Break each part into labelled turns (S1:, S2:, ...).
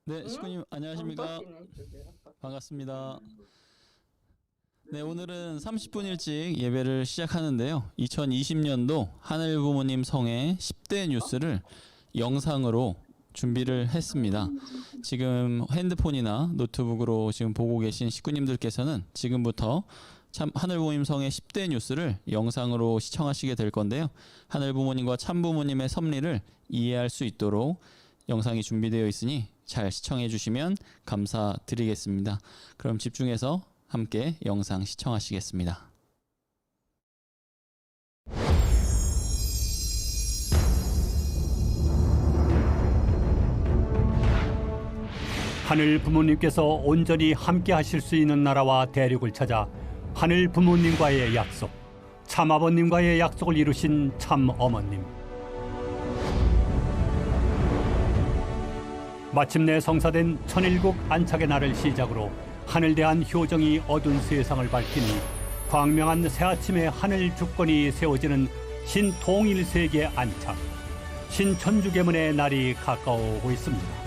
S1: 네, 식구님 안녕하십니까? 반갑습니다. 네, 오늘은 30분 일찍 예배를 시작하는데요. 2020년도 하늘 부모님 성의 10대 뉴스를 영상으로 준비를 했습니다. 지금 핸드폰이나 노트북으로 지금 보고 계신 식구님들께서는 지금부터 참 하늘 부모님 성의 10대 뉴스를 영상으로 시청하시게 될 건데요. 하늘 부모님과 참 부모님의 섭리를 이해할 수 있도록 영상이 준비되어 있으니 잘 시청해 주시면 감사드리겠습니다. 그럼 집중해서 함께 영상 시청하시겠습니다.
S2: 하늘 부모님께서 온전히 함께 하실 수 있는 나라와 대륙을 찾아 하늘 부모님과의 약속, 참 아버님과의 약속을 이루신 참 어머님. 마침내 성사된 천일국 안착의 날을 시작으로 하늘 대한 효정이 어두운 세상을 밝히니 광명한 새아침의 하늘 주권이 세워지는 신통일세계 안착, 신천주계문의 날이 가까워오고 있습니다.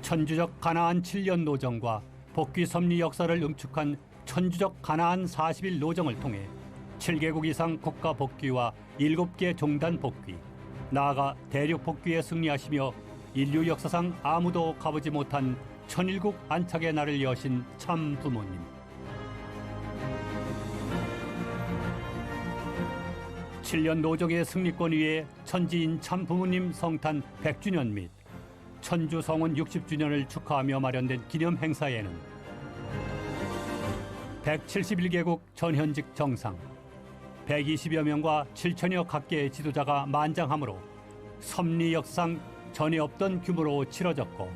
S2: 천주적 가나안 7년 노정과 복귀 섭리 역사를 응축한 천주적 가나안 40일 노정을 통해 7개국 이상 국가 복귀와 7개 종단 복귀, 나아가 대륙 복귀에 승리하시며 인류 역사상 아무도 가보지 못한 천일국 안착의 날을 여신 참 부모님. (7년) 노정의 승리권 위에 천지인 참 부모님 성탄 100주년 및 천주 성원 60주년을 축하하며 마련된 기념 행사에는 171개국 전현직 정상, 120여 명과 7천여 각계의 지도자가 만장하므로 섭리 역사상 전에 없던 규모로 치러졌고,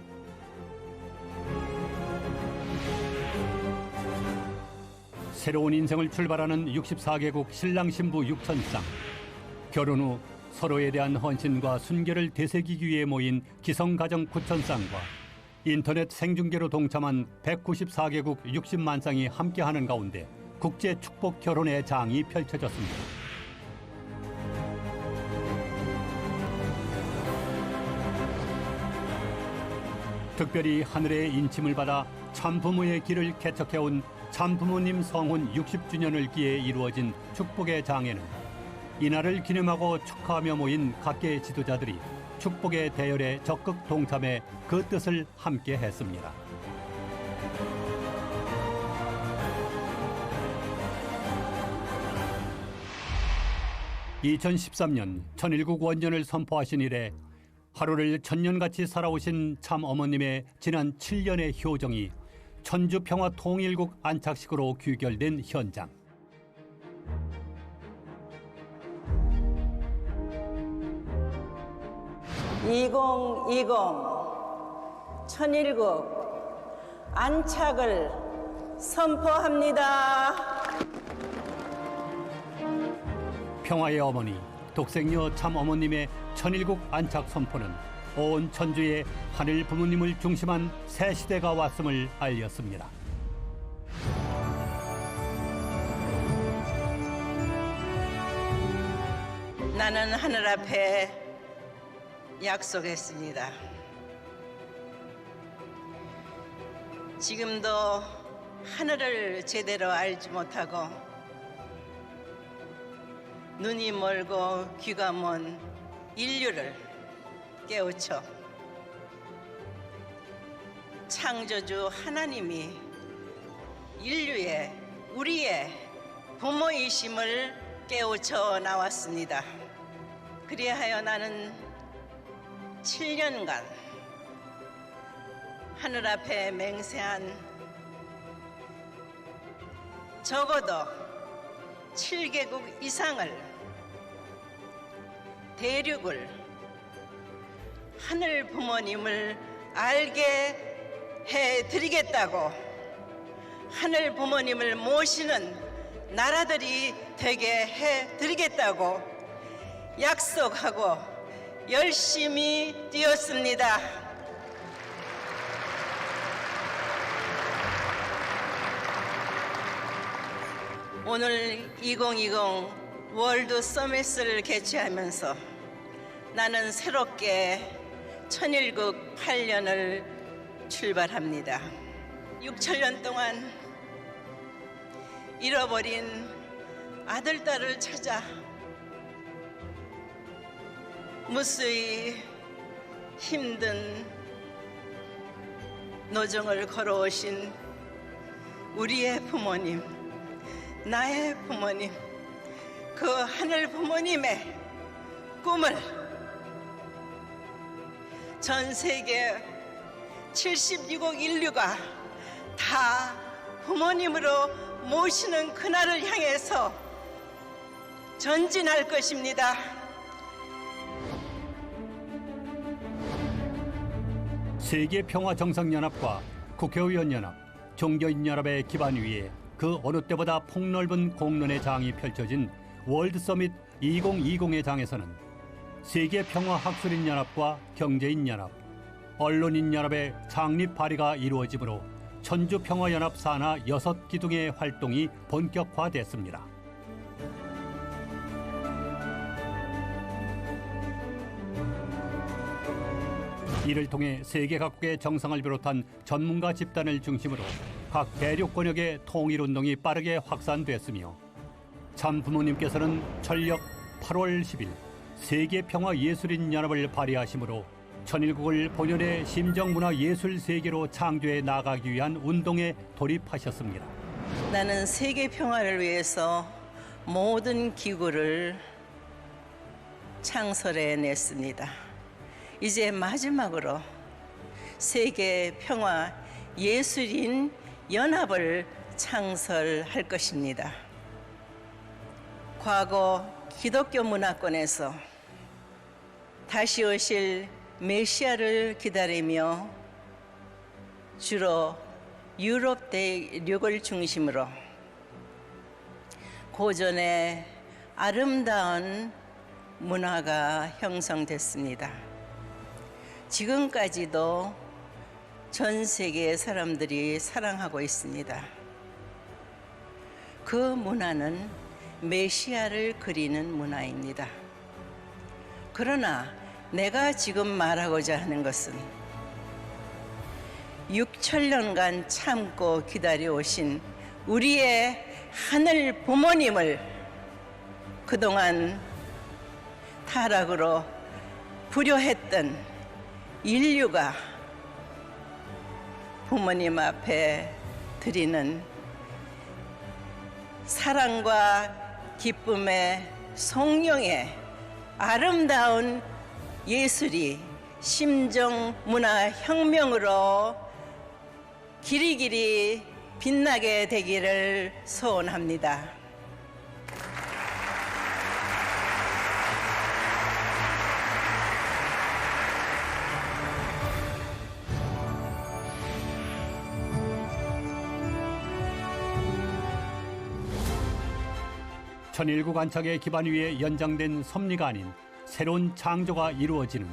S2: 새로운 인생을 출발하는 64개국 신랑 신부 6천쌍, 결혼 후 서로에 대한 헌신과 순결을 되새기기 위해 모인 기성가정 9천쌍과 인터넷 생중계로 동참한 194개국 60만 쌍이 함께하는 가운데 국제 축복 결혼의 장이 펼쳐졌습니다. 특별히 하늘의 인침을 받아 참부모의 길을 개척해온 참부모님 성혼 60주년을 기해 이루어진 축복의 장에는 이날을 기념하고 축하하며 모인 각계 지도자들이 축복의 대열에 적극 동참해 그 뜻을 함께 했습니다. (2013년) 천일국 원전을 선포하신 이래 하루를 천년같이 살아오신 참 어머님의 지난 7년의 효정이 천주평화통일국 안착식으로 귀결된 현장.
S3: (2020) 천일국 안착을 선포합니다.
S2: 평화의 어머니, 독생녀 참 어머님의 천일국 안착 선포는 온 천주의 하늘 부모님을 중심한 새 시대가 왔음을 알렸습니다.
S3: 나는 하늘 앞에 약속했습니다. 지금도 하늘을 제대로 알지 못하고 눈이 멀고 귀가 먼 인류를 깨우쳐 창조주 하나님이 인류의 우리의 부모이심을 깨우쳐 나왔습니다. 그리하여 나는 7년간 하늘 앞에 맹세한 적어도 7개국 이상을 대륙을 하늘 부모님을 알게 해드리겠다고, 하늘 부모님을 모시는 나라들이 되게 해드리겠다고 약속하고 열심히 뛰었습니다. 오늘 2020 월드 서밋을 개최하면서 나는 새롭게 천일국 8년을 출발합니다. 6천년 동안 잃어버린 아들, 딸을 찾아 무수히 힘든 노정을 걸어오신 우리의 부모님, 나의 부모님, 그 하늘 부모님의 꿈을 전 세계 76억 인류가 다 부모님으로 모시는 그날을 향해서 전진할 것입니다.
S2: 세계평화정상연합과 국회의원연합, 종교인연합의 기반 위에 그 어느 때보다 폭넓은 공론의 장이 펼쳐진 월드서밋 2020의 장에서는 세계평화학술인연합과 경제인연합, 언론인연합의 창립 발의가 이루어지므로 천주평화연합 산하 6기둥의 활동이 본격화됐습니다. 이를 통해 세계 각국의 정상을 비롯한 전문가 집단을 중심으로 각 대륙 권역의 통일운동이 빠르게 확산됐으며 참 부모님께서는 전력 8월 10일 세계평화예술인연합을 발의하심으로 천일국을 본연의 심정문화예술세계로 창조해 나가기 위한 운동에 돌입하셨습니다.
S3: 나는 세계 평화를 위해서 모든 기구를 창설해냈습니다. 이제 마지막으로 세계 평화 예술인 연합을 창설할 것입니다. 과거 기독교 문화권에서 다시 오실 메시아를 기다리며 주로 유럽 대륙을 중심으로 고전의 아름다운 문화가 형성됐습니다. 지금까지도 전 세계의 사람들이 사랑하고 있습니다. 그 문화는 메시아를 그리는 문화입니다. 그러나 내가 지금 말하고자 하는 것은 6천년간 참고 기다려오신 우리의 하늘 부모님을 그동안 타락으로 불효했던 인류가 부모님 앞에 드리는 사랑과 기쁨의 성령의 아름다운 예술이 심정 문화 혁명으로 길이길이 빛나게 되기를 소원합니다.
S2: 천일국 안착의 기반 위에 연장된 섭리가 아닌 새로운 창조가 이루어지는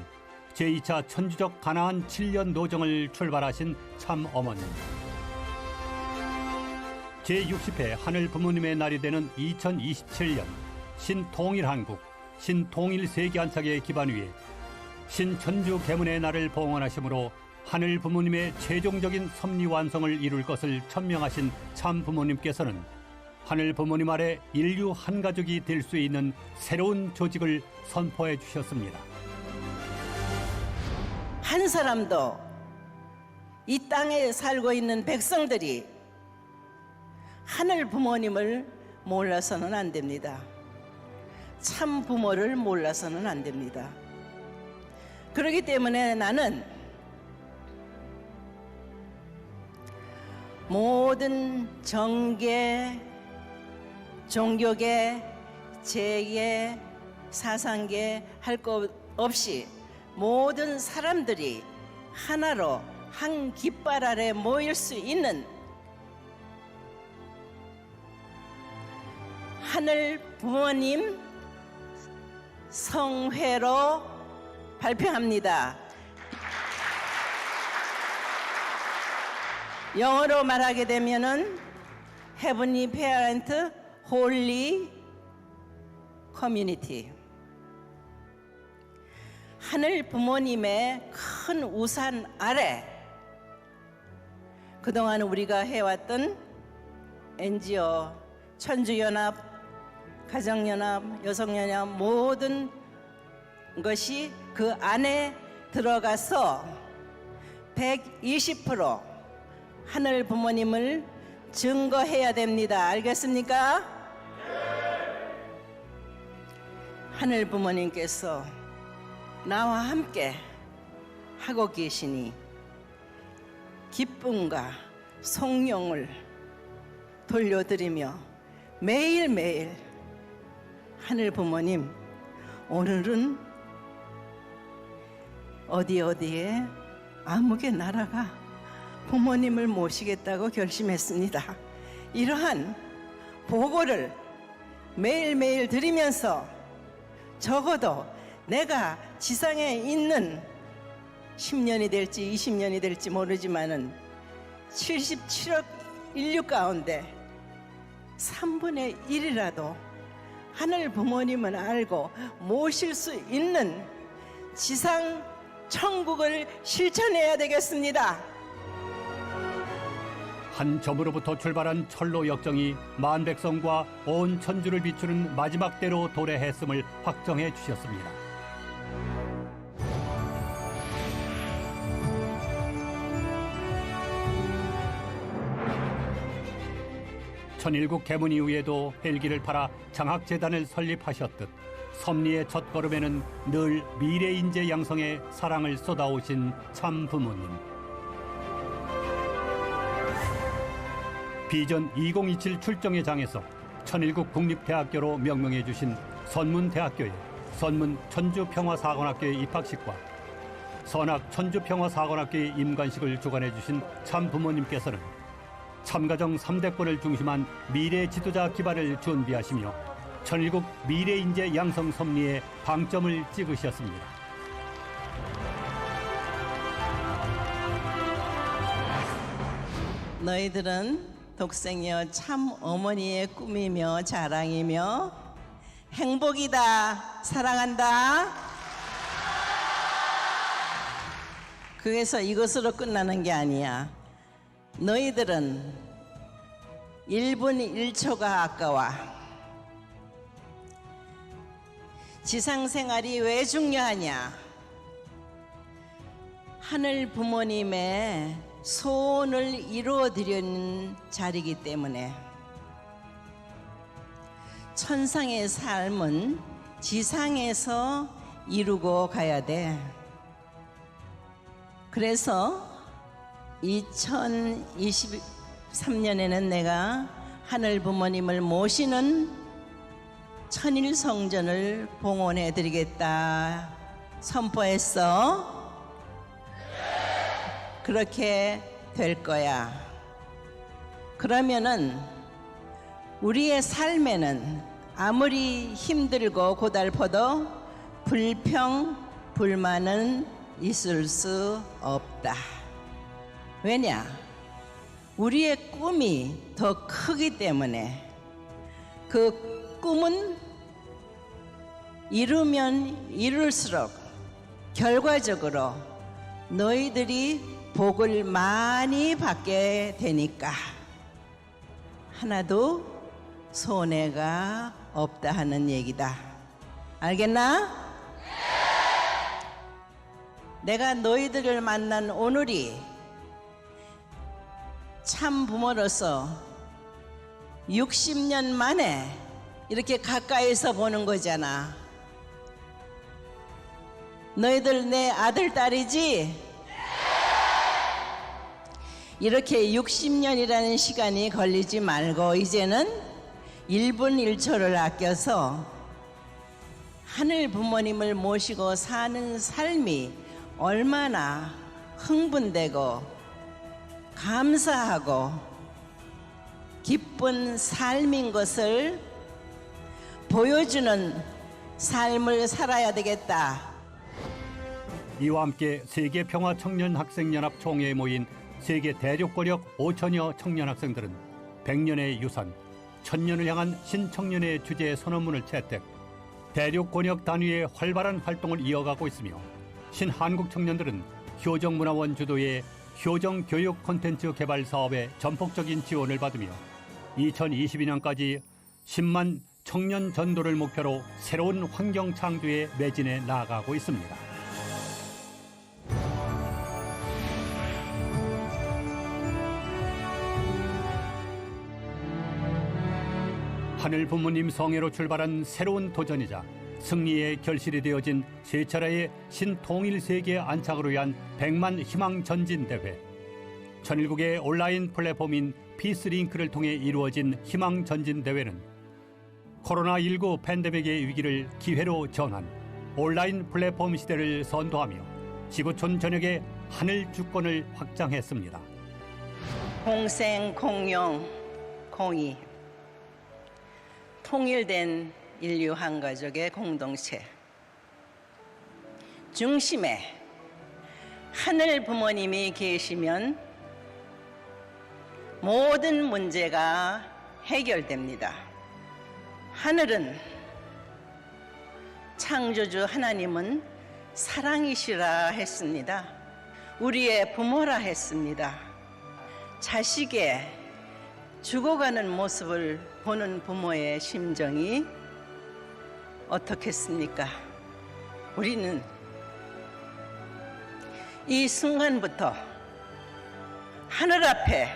S2: 제2차 천주적 가나안 7년 노정을 출발하신 참 어머님. 제60회 하늘 부모님의 날이 되는 2027년 신통일한국, 신통일세계 안착의 기반 위에 신천주 계문의 날을 봉헌하심으로 하늘 부모님의 최종적인 섭리 완성을 이룰 것을 천명하신 참 부모님께서는 하늘 부모님 아래 인류 한 가족이 될 수 있는 새로운 조직을 선포해 주셨습니다.
S3: 한 사람도 이 땅에 살고 있는 백성들이 하늘 부모님을 몰라서는 안 됩니다. 참 부모를 몰라서는 안 됩니다. 그렇기 때문에 나는 모든 정계, 종교계, 재계, 사상계 할 것 없이 모든 사람들이 하나로 한 깃발 아래 모일 수 있는 하늘 부모님 성회로 발표합니다. 영어로 말하게 되면은 Heavenly Parent Holy Community. 하늘 부모님의 큰 우산 아래 그동안 우리가 해왔던 NGO, 천주연합, 가정연합, 여성연합 모든 것이 그 안에 들어가서 120% 하늘 부모님을 증거해야 됩니다. 알겠습니까? 하늘 부모님께서 나와 함께 하고 계시니 기쁨과 성령을 돌려드리며 매일매일 하늘 부모님, 오늘은 어디에 아무개 나라가 부모님을 모시겠다고 결심했습니다. 이러한 보고를 매일매일 드리면서 적어도 내가 지상에 있는 10년이 될지 20년이 될지 모르지만은 77억 인류 가운데 3분의 1이라도 하늘 부모님을 알고 모실 수 있는 지상 천국을 실천해야 되겠습니다.
S2: 한 점으로부터 출발한 철로 역정이 만백성과 온 천주를 비추는 마지막 때로 도래했음을 확정해 주셨습니다. 천일국 개문 이후에도 헬기를 팔아 장학재단을 설립하셨듯 섭리의 첫걸음에는 늘 미래인재 양성에 사랑을 쏟아오신 참 부모님. 비전 2027 출정의 장에서 천일국 국립대학교로 명명해 주신 선문대학교의 선문 천주평화사관학교의 입학식과 선학 천주평화사관학교의 임관식을 주관해 주신 참 부모님께서는 참가정 3대권을 중심한 미래 지도자 기반을 준비하시며 천일국 미래인재 양성 섭리에 방점을 찍으셨습니다.
S3: 너희들은 독생이여 참 어머니의 꿈이며 자랑이며 행복이다, 사랑한다. 그래서 이것으로 끝나는 게 아니야. 너희들은 1분 1초가 아까워. 지상생활이 왜 중요하냐? 하늘 부모님의 소원을 이루어드리는 자리이기 때문에 천상의 삶은 지상에서 이루고 가야 돼. 그래서 2023년에는 내가 하늘 부모님을 모시는 천일 성전을 봉헌해 드리겠다 선포했어. 그렇게 될 거야. 그러면은 우리의 삶에는 아무리 힘들고 고달퍼도 불평, 불만은 있을 수 없다. 왜냐? 우리의 꿈이 더 크기 때문에 그 꿈은 이루면 이룰수록 결과적으로 너희들이 복을 많이 받게 되니까 하나도 손해가 없다 하는 얘기다. 알겠나? 내가 너희들을 만난 오늘이 참 부모로서 60년 만에 이렇게 가까이서 보는 거잖아. 너희들 내 아들, 딸이지? 이렇게 60년이라는 시간이 걸리지 말고 이제는 1분 1초를 아껴서 하늘 부모님을 모시고 사는 삶이 얼마나 흥분되고 감사하고 기쁜 삶인 것을 보여주는 삶을 살아야 되겠다.
S2: 이와 함께 세계 평화 청년 학생 연합 총회에 모인 세계 대륙권역 5천여 청년 학생들은 100년의 유산, 1000년을 향한 신청년의 주제 선언문을 채택, 대륙권역 단위의 활발한 활동을 이어가고 있으며 신한국 청년들은 효정문화원 주도의 효정교육 콘텐츠 개발 사업에 전폭적인 지원을 받으며 2022년까지 10만 청년 전도를 목표로 새로운 환경 창조에 매진해 나아가고 있습니다. 하늘 부모님 성회로 출발한 새로운 도전이자 승리의 결실이 되어진 세 차례의 신통일 세계 안착으로 위한 100만 희망 전진 대회. 전일국의 온라인 플랫폼인 피스링크를 통해 이루어진 희망 전진 대회는 코로나19 팬데믹의 위기를 기회로 전환 온라인 플랫폼 시대를 선도하며 지구촌 전역의 하늘 주권을 확장했습니다.
S3: 공생 공용 공의 통일된 인류 한 가족의 공동체 중심에 하늘 부모님이 계시면 모든 문제가 해결됩니다. 하늘은 창조주 하나님은 사랑이시라 했습니다. 우리의 부모라 했습니다. 자식의 죽어가는 모습을 보는 부모의 심정이 어떻겠습니까? 우리는 이 순간부터 하늘 앞에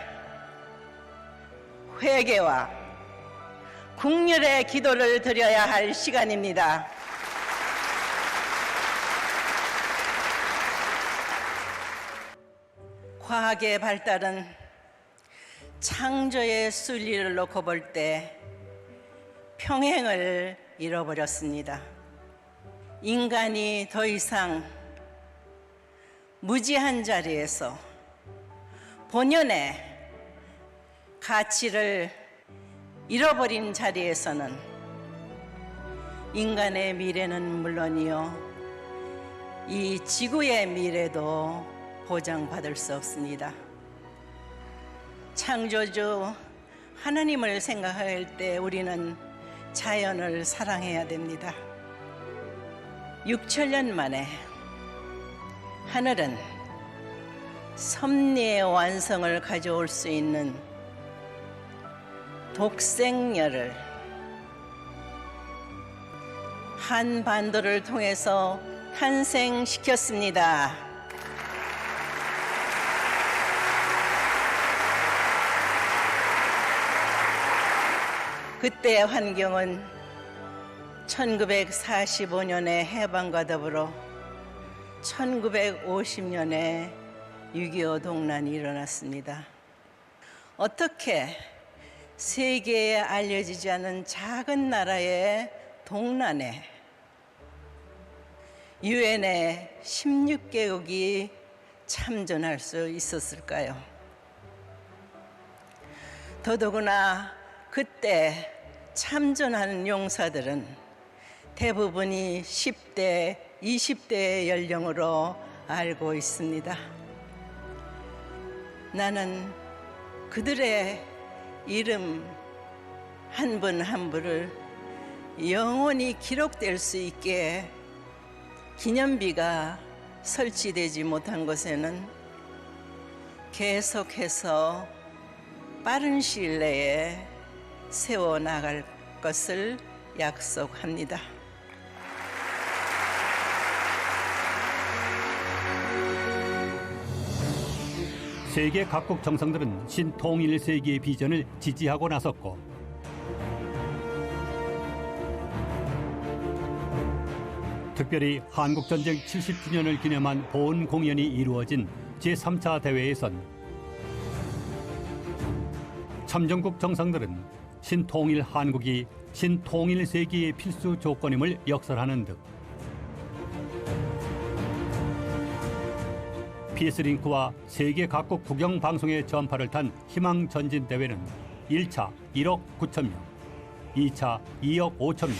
S3: 회개와 국률의 기도를 드려야 할 시간입니다. 과학의 발달은 창조의 순리를 놓고 볼 때 평행을 잃어버렸습니다. 인간이 더 이상 무지한 자리에서 본연의 가치를 잃어버린 자리에서는 인간의 미래는 물론이요, 이 지구의 미래도 보장받을 수 없습니다. 창조주 하나님을 생각할 때 우리는 자연을 사랑해야 됩니다. 6천년 만에 하늘은 섭리의 완성을 가져올 수 있는 독생녀를 한반도를 통해서 탄생시켰습니다. 그때의 환경은 1945년의 해방과 더불어 1950년에 6.25 동란이 일어났습니다. 어떻게 세계에 알려지지 않은 작은 나라의 동란에 유엔의 16개국이 참전할 수 있었을까요? 더더구나 그때 참전하는 용사들은 대부분이 10대, 20대의 연령으로 알고 있습니다. 나는 그들의 이름 한 분 한 분을 영원히 기록될 수 있게 기념비가 설치되지 못한 곳에는 계속해서 빠른 시일 내에 세워나갈 것을 약속합니다.
S2: 세계 각국 정상들은 신통일 세계의 비전을 지지하고 나섰고 특별히 한국전쟁 70주년을 기념한 보훈 공연이 이루어진 제3차 대회에선 참전국 정상들은 신통일 한국이 신통일 세기의 필수 조건임을 역설하는 듯 피스링크와 세계 각국 국영 방송의 전파를 탄 희망 전진 대회는 1차 1억 9천 명, 2차 2억 5천 명,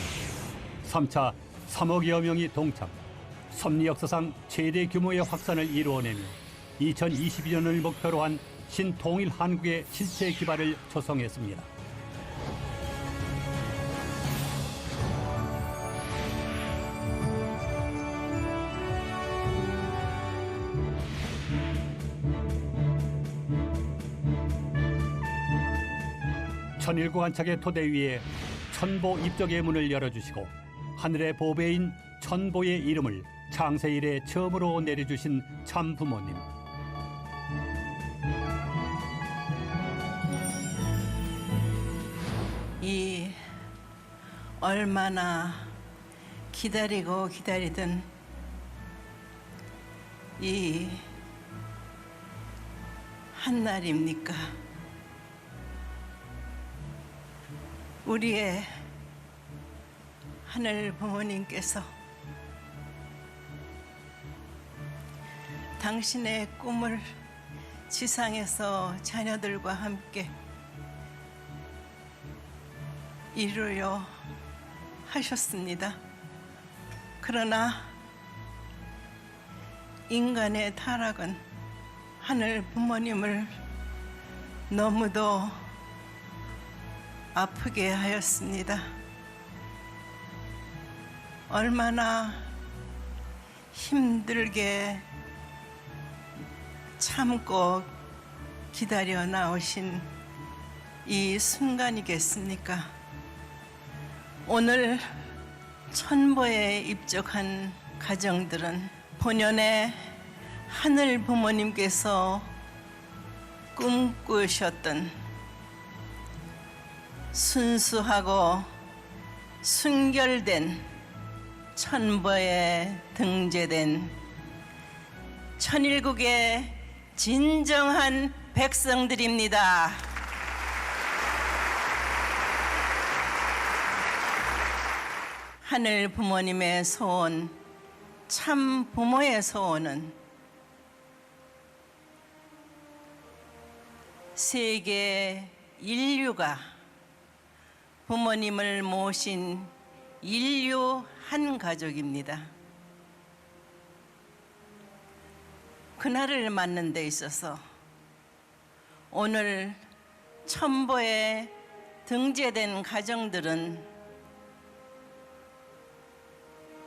S2: 3차 3억여 명이 동참, 섭리 역사상 최대 규모의 확산을 이루어내며 2022년을 목표로 한 신통일 한국의 실체 기반을 조성했습니다. 천일구 관착의 토대 위에 천보 입적의 문을 열어주시고 하늘의 보배인 천보의 이름을 창세 이래 처음으로 내려주신 참 부모님.
S3: 이 얼마나 기다리고 기다리던 이 한날입니까? 우리의 하늘 부모님께서 당신의 꿈을 지상에서 자녀들과 함께 이루려 하셨습니다. 그러나 인간의 타락은 하늘 부모님을 너무도 아프게 하였습니다. 얼마나 힘들게 참고 기다려 나오신 이 순간이겠습니까? 오늘 천보에 입적한 가정들은 본연의 하늘 부모님께서 꿈꾸셨던 순수하고 순결된 천보에 등재된 천일국의 진정한 백성들입니다. 하늘 부모님의 소원, 참 부모의 소원은 세계 인류가 부모님을 모신 인류 한 가족입니다. 그날을 맞는 데 있어서 오늘 천보에 등재된 가정들은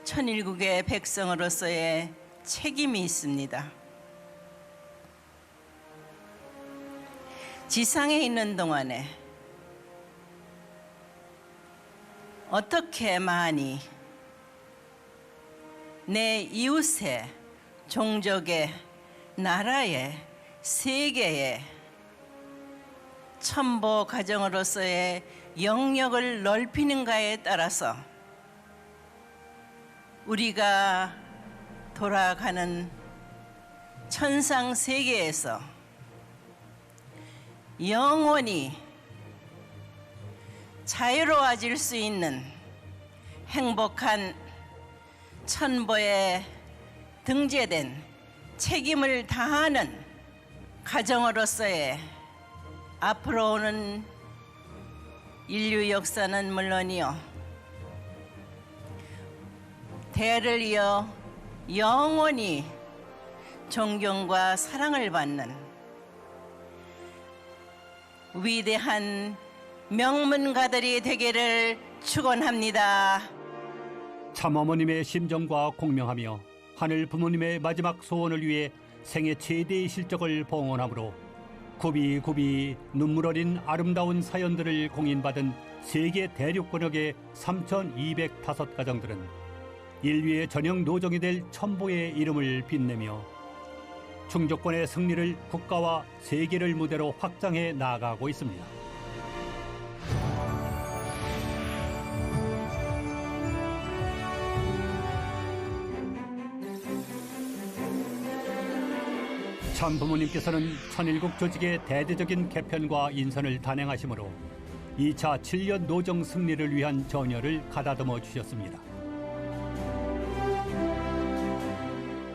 S3: 천일국의 백성으로서의 책임이 있습니다. 지상에 있는 동안에 어떻게 많이 내 이웃의, 종족의, 나라의, 세계의 천보 가정으로서의 영역을 넓히는가에 따라서 우리가 돌아가는 천상 세계에서 영원히 자유로워질 수 있는 행복한 천보에 등재된 책임을 다하는 가정으로서의 앞으로 오는 인류 역사는 물론이요, 대를 이어 영원히 존경과 사랑을 받는 위대한 명문가들이 되기를 축원합니다.
S2: 참어머님의 심정과 공명하며 하늘 부모님의 마지막 소원을 위해 생애 최대의 실적을 봉헌함으로 굽이굽이 눈물 어린 아름다운 사연들을 공인받은 세계 대륙 권역의 3,205가정들은 인류의 전형 노정이 될 천보의 이름을 빛내며 충족권의 승리를 국가와 세계를 무대로 확장해 나아가고 있습니다. 참 부모님께서는 천일국 조직의 대대적인 개편과 인선을 단행하심으로 2차 7년 노정 승리를 위한 전열을 가다듬어 주셨습니다.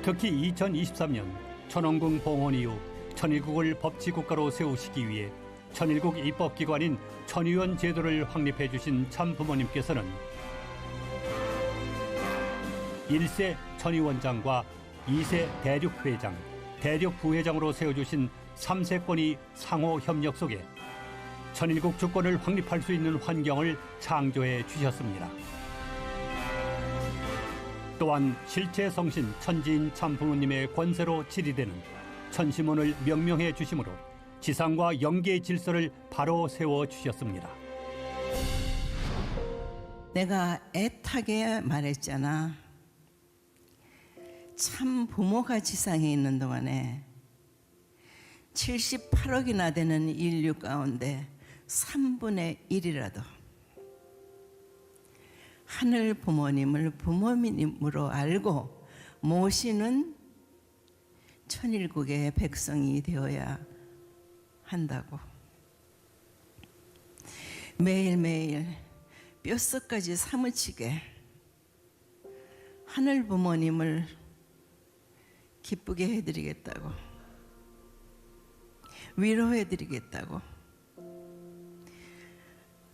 S2: 특히 2023년 천원궁 봉헌 이후 천일국을 법치국가로 세우시기 위해 천일국 입법기관인 천의원 제도를 확립해 주신 참부모님께서는 1세 천의원장과 2세 대륙회장, 대륙부회장으로 세워주신 3세권이 상호 협력 속에 천일국 주권을 확립할 수 있는 환경을 창조해 주셨습니다. 또한 실체 성신 천지인 참부모님의 권세로 질의되는 천시문을 명명해 주심으로 지상과 영계의 질서를 바로 세워 주셨습니다.
S3: 내가 애타게 말했잖아. 참 부모가 지상에 있는 동안에 78억이나 되는 인류 가운데 3분의 1이라도 하늘 부모님을 부모님으로 알고 모시는 천일국의 백성이 되어야 한다고. 매일매일 뼛속까지 사무치게 하늘 부모님을 기쁘게 해드리겠다고, 위로해드리겠다고,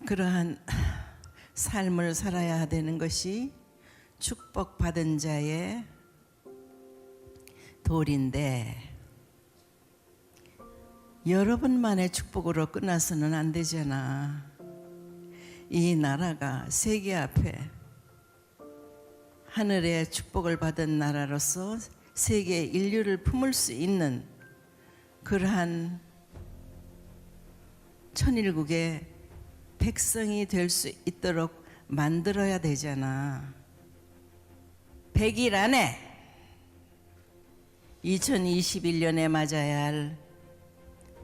S3: 그러한 삶을 살아야 되는 것이 축복받은 자의 도리인데, 여러분만의 축복으로 끝나서는 안 되잖아. 이 나라가 세계 앞에 하늘의 축복을 받은 나라로서 세계 인류를 품을 수 있는 그러한 천일국의 백성이 될 수 있도록 만들어야 되잖아. 100일 안에 2021년에 맞아야 할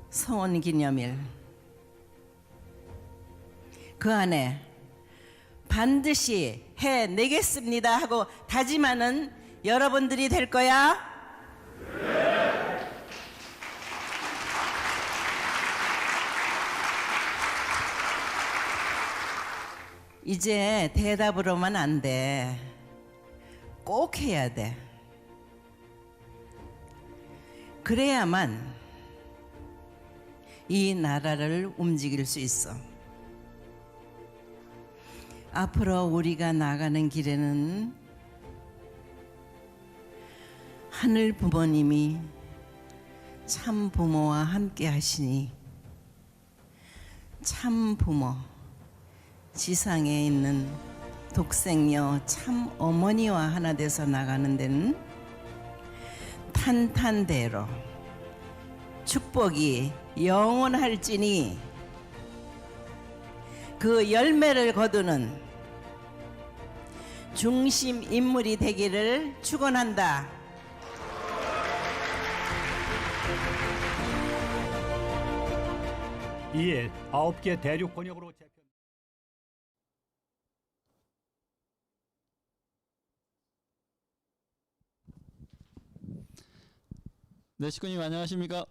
S3: 성원기념일, 그 안에 반드시 해내겠습니다 하고 다짐하는 여러분들이 될 거야. 이제 대답으로만 안 돼. 꼭 해야 돼. 그래야만 이 나라를 움직일 수 있어. 앞으로 우리가 나가는 길에는 하늘 부모님이 참 부모와 함께 하시니, 참 부모, 지상에 있는 독생녀 참 어머니와 하나 돼서 나가는 데는 탄탄대로 축복이 영원할지니 그 열매를 거두는 중심 인물이 되기를 축원한다.
S2: 이에 9개 대륙 권역으로 재편.
S1: 네, 식구님 안녕하십니까?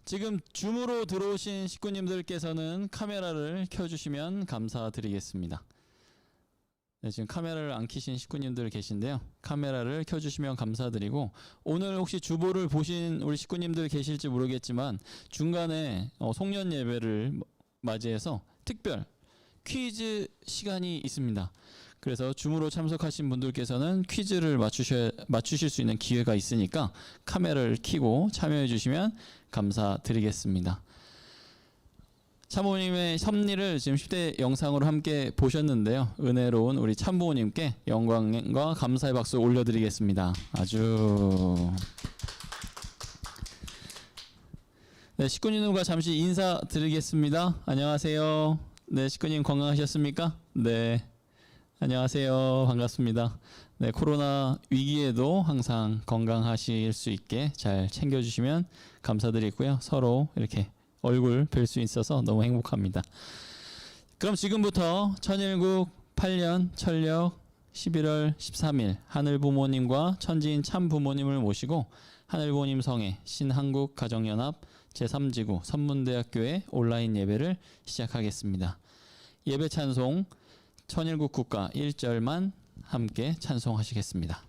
S1: 지금 줌으로 들어오신 식구님들께서는 카메라를 켜주시면 감사드리겠습니다. 네, 지금 카메라를 안 켜신 식구님들 계신데요. 카메라를 켜주시면 감사드리고, 오늘 혹시 주보를 보신 우리 식구님들 계실지 모르겠지만 중간에 송년 예배를 맞이해서 특별 퀴즈 시간이 있습니다. 그래서 줌으로 참석하신 분들께서는 퀴즈를 맞추실 수 있는 기회가 있으니까 카메라를 켜고 참여해 주시면 감사드리겠습니다. 참부모님의 섭리를 지금 10대 영상으로 함께 보셨는데요. 은혜로운 우리 참부모님께 영광과 감사의 박수 올려드리겠습니다. 아주. 네, 식구님과 잠시 인사드리겠습니다. 안녕하세요. 네, 식구님 건강하셨습니까? 네. 안녕하세요. 반갑습니다. 네, 코로나 위기에도 항상 건강하실 수 있게 잘 챙겨주시면 감사드리고요. 서로 이렇게 얼굴 뵐 수 있어서 너무 행복합니다. 그럼 지금부터 천일국 8년 천력 11월 13일 하늘부모님과 천지인 참부모님을 모시고 하늘부모님 성회 신한국가정연합 제3지구 선문대학교의 온라인 예배를 시작하겠습니다. 예배 찬송 천일국 국가 1절만 함께 찬송하시겠습니다.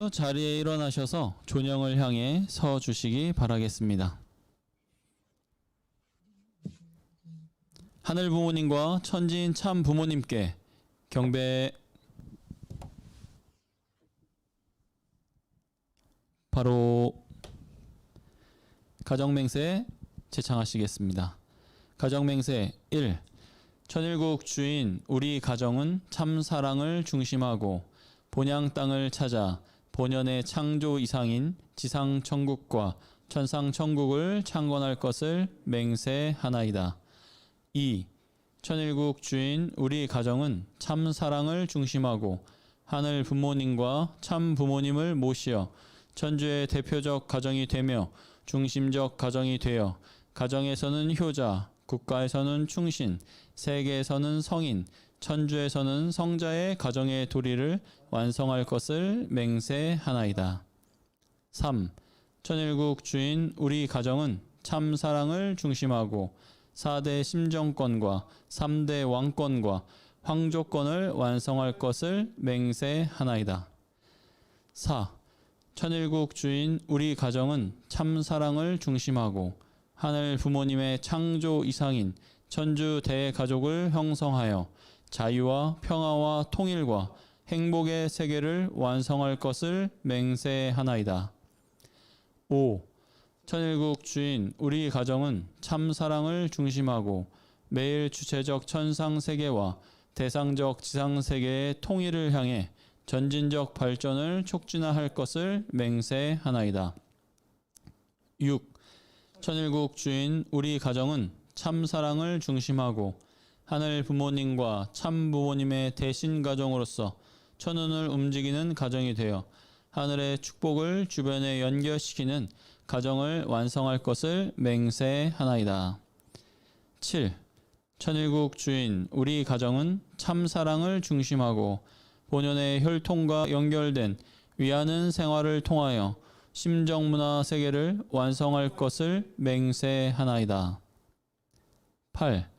S1: 자리에 일어나셔서 존영을 향해 서 주시기 바라겠습니다. 하늘 부모님과 천지인 참 부모님께 경배. 바로 가정맹세 제창하시겠습니다. 가정맹세 1. 천일국 주인 우리 가정은 참 사랑을 중심하고 본향 땅을 찾아 본연의 창조 이상인 지상 천국과 천상 천국을 창건할 것을 맹세하나이다. 2. 천일국 주인 우리 가정은 참 사랑을 중심하고 하늘 부모님과 참 부모님을 모시어 천주의 대표적 가정이 되며 중심적 가정이 되어 가정에서는 효자, 국가에서는 충신, 세계에서는 성인, 천주에서는 성자의 가정의 도리를 완성할 것을 맹세하나이다. 3. 천일국 주인 우리 가정은 참 사랑을 중심하고 4대 심정권과 3대 왕권과 황조권을 완성할 것을 맹세하나이다. 4. 천일국 주인 우리 가정은 참 사랑을 중심하고 하늘 부모님의 창조 이상인 천주 대가족을 형성하여 자유와 평화와 통일과 행복의 세계를 완성할 것을 맹세하나이다. 5. 천일국 주인 우리 가정은 참 사랑을 중심하고 매일 주체적 천상 세계와 대상적 지상 세계의 통일을 향해 전진적 발전을 촉진할 것을 맹세하나이다. 6. 천일국 주인 우리 가정은 참 사랑을 중심하고 하늘 부모님과 참 부모님의 대신 가정으로서 천운을 움직이는 가정이 되어 하늘의 축복을 주변에 연결시키는 가정을 완성할 것을 맹세하나이다. 7. 천일국 주인 우리 가정은 참 사랑을 중심하고 본연의 혈통과 연결된 위하는 생활을 통하여 심정문화 세계를 완성할 것을 맹세하나이다. 8.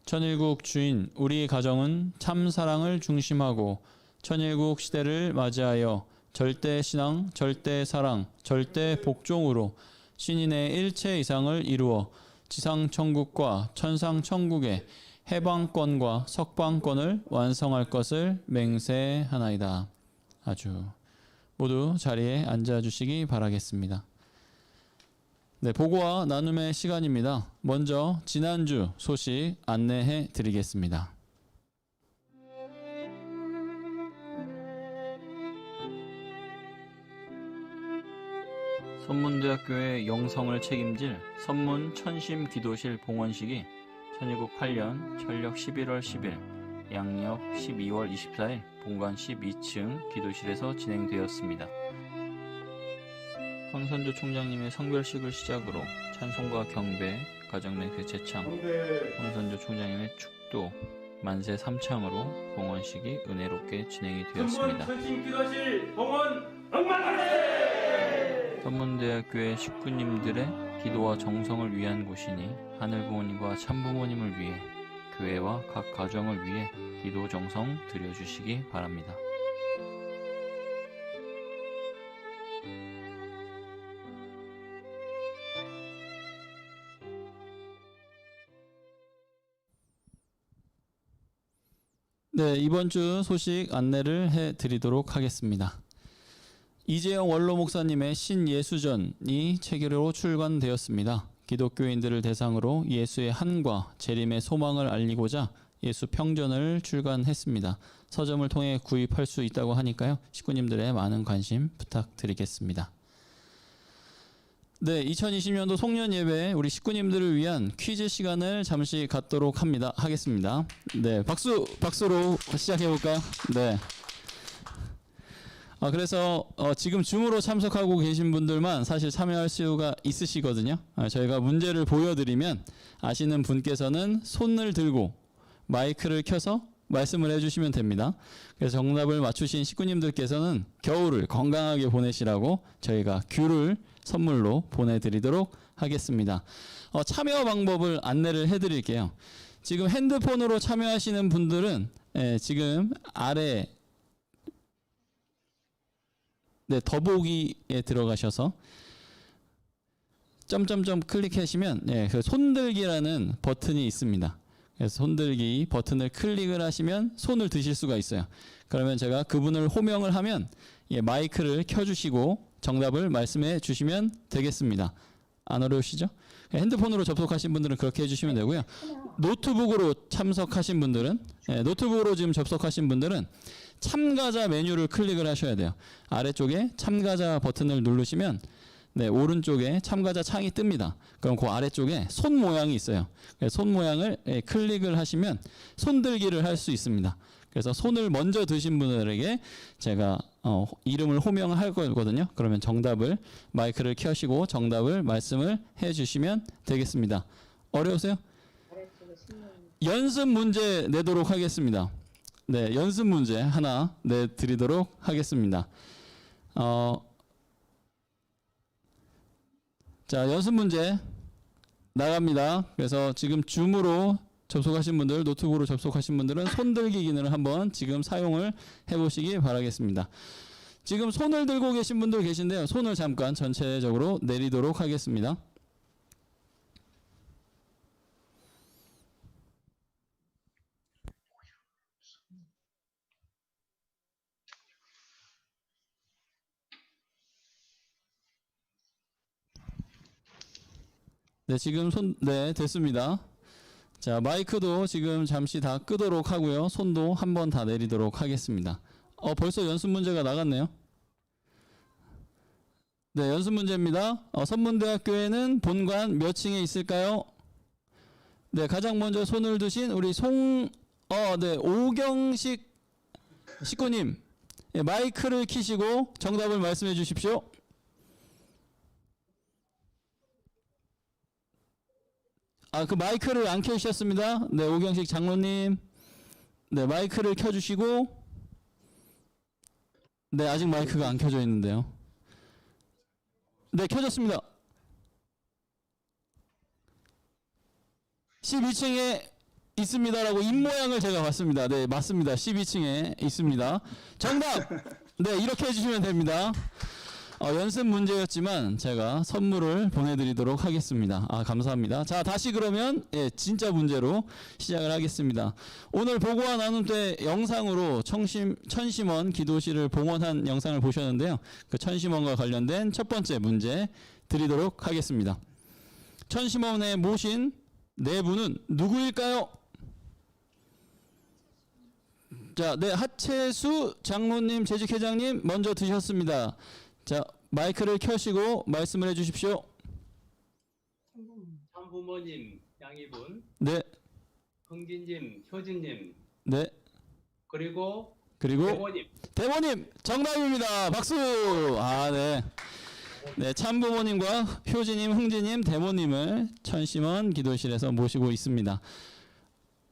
S1: 천일국 주인 우리 가정은 참 사랑을 중심하고 천일국 시대를 맞이하여 절대 신앙, 절대 사랑, 절대 복종으로 신인의 일체 이상을 이루어 지상 천국과 천상 천국의 해방권과 석방권을 완성할 것을 맹세하나이다. 아주 모두 자리에 앉아 주시기 바라겠습니다. 네, 보고와 나눔의 시간입니다. 먼저 지난주 소식 안내해 드리겠습니다. 선문대학교의 영성을 책임질 선문 천심 기도실 봉헌식이 2008년 철력 11월 10일, 양력 12월 24일 본관 12층 기도실에서 진행되었습니다. 황선조 총장님의 성별식을 시작으로 찬송과 경배, 가정맹세 제창, 황선조 총장님의 축도, 만세 3창으로 봉헌식이 은혜롭게 진행이 되었습니다.
S4: 선문 기도실 봉헌 억만만세!
S1: 선문대학교의 식구님들의 기도와 정성을 위한 곳이니 하늘 부모님과 참 부모님을 위해 교회와 각 가정을 위해 기도 정성 드려주시기 바랍니다. 네, 이번 주 소식 안내를 해드리도록 하겠습니다. 이재영 원로 목사님의 신예수전이 책으로 출간되었습니다. 기독교인들을 대상으로 예수의 한과 재림의 소망을 알리고자 예수 평전을 출간했습니다. 서점을 통해 구입할 수 있다고 하니까요. 식구님들의 많은 관심 부탁드리겠습니다. 네, 2020년도 송년 예배 우리 식구님들을 위한 퀴즈 시간을 잠시 갖도록 하겠습니다. 네, 박수로 시작해 볼까요? 네. 그래서 지금 줌으로 참석하고 계신 분들만 사실 참여할 수가 있으시거든요. 저희가 문제를 보여드리면 아시는 분께서는 손을 들고 마이크를 켜서 말씀을 해주시면 됩니다. 그래서 정답을 맞추신 식구님들께서는 겨울을 건강하게 보내시라고 저희가 귤을 선물로 보내드리도록 하겠습니다. 참여 방법을 안내를 해드릴게요. 지금 핸드폰으로 참여하시는 분들은 지금 아래 더보기에 들어가셔서 점점점 클릭하시면 그 손들기라는 버튼이 있습니다. 그래서 손들기 버튼을 클릭을 하시면 손을 드실 수가 있어요. 그러면 제가 그분을 호명을 하면 마이크를 켜주시고 정답을 말씀해 주시면 되겠습니다. 안 어려우시죠? 핸드폰으로 접속하신 분들은 그렇게 해주시면 되고요. 노트북으로 참석하신 분들은 노트북으로 지금 접속하신 분들은 참가자 메뉴를 클릭을 하셔야 돼요. 아래쪽에 참가자 버튼을 누르시면 오른쪽에 참가자 창이 뜹니다. 그럼 그 아래쪽에 손 모양이 있어요. 손 모양을 클릭을 하시면 손들기를 할 수 있습니다. 그래서 손을 먼저 드신 분들에게 제가 이름을 호명할 거거든요. 그러면 정답을 마이크를 켜시고 정답을 말씀을 해주시면 되겠습니다. 어려우세요? 연습 문제 내도록 하겠습니다. 네, 연습 문제 하나 내드리도록 하겠습니다. 자, 연습 문제 나갑니다. 그래서 지금 줌으로 접속하신 분들, 노트북으로 접속하신 분들은 손들기 기능을 한번 지금 사용을 해보시기 바라겠습니다. 지금 손을 들고 계신 분들 계신데요. 손을 잠깐 전체적으로 내리도록 하겠습니다. 네, 지금 됐습니다. 자, 마이크도 지금 잠시 다 끄도록 하고요. 손도 한번 다 내리도록 하겠습니다. 벌써 연습 문제가 나갔네요. 네, 연습 문제입니다. 선문대학교에는 본관 몇 층에 있을까요? 네, 가장 먼저 손을 드신 우리 오경식 식구님, 마이크를 켜시고 정답을 말씀해 주십시오. 그 마이크를 안 켜주셨습니다. 네, 오경식 장로님. 네, 마이크를 켜주시고. 네, 아직 마이크가 안 켜져 있는데요. 네, 켜졌습니다. 12층에 있습니다라고 입모양을 제가 봤습니다. 네, 맞습니다. 12층에 있습니다. 정답! 네, 이렇게 해주시면 됩니다. 연습 문제였지만 제가 선물을 보내드리도록 하겠습니다. 감사합니다. 자, 다시 그러면 진짜 문제로 시작을 하겠습니다. 오늘 보고와 나눔 때 영상으로 천심원 기도실을 봉헌한 영상을 보셨는데요. 그 천심원과 관련된 첫 번째 문제 드리도록 하겠습니다. 천심원에 모신 네 분은 누구일까요? 자, 네, 하채수 장로님, 재직회장님 먼저 드셨습니다. 자, 마이크를 켜시고 말씀을 해주십시오.
S5: 참부모님 양이분,
S1: 네,
S5: 흥진님, 효진님,
S1: 네,
S5: 그리고
S1: 대모님 정답입니다. 박수. 네. 네, 참부모님과 효진님, 흥진님, 대모님을 천심원 기도실에서 모시고 있습니다.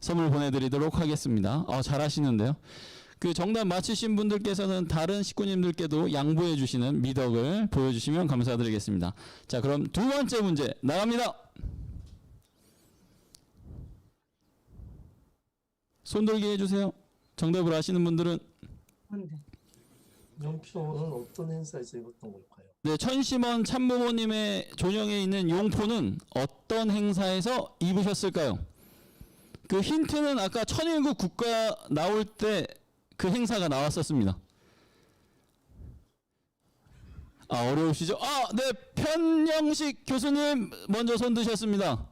S1: 선물 보내드리도록 하겠습니다. 잘하시는데요. 그 정답 맞히신 분들께서는 다른 식구님들께도 양보해 주시는 미덕을 보여주시면 감사드리겠습니다. 자, 그럼 두 번째 문제 나갑니다. 손들기 해주세요. 정답을 아시는 분들은.
S6: 용표는 어떤 행사에서 입었던 걸까요?
S1: 네, 천심원 참부모님의 존영에 있는 용포는 어떤 행사에서 입으셨을까요? 그 힌트는 아까 천일국 국가 나올 때 그 행사가 나왔었습니다. 아, 어려우시죠? 아, 네, 편영식 교수님 먼저 손 드셨습니다.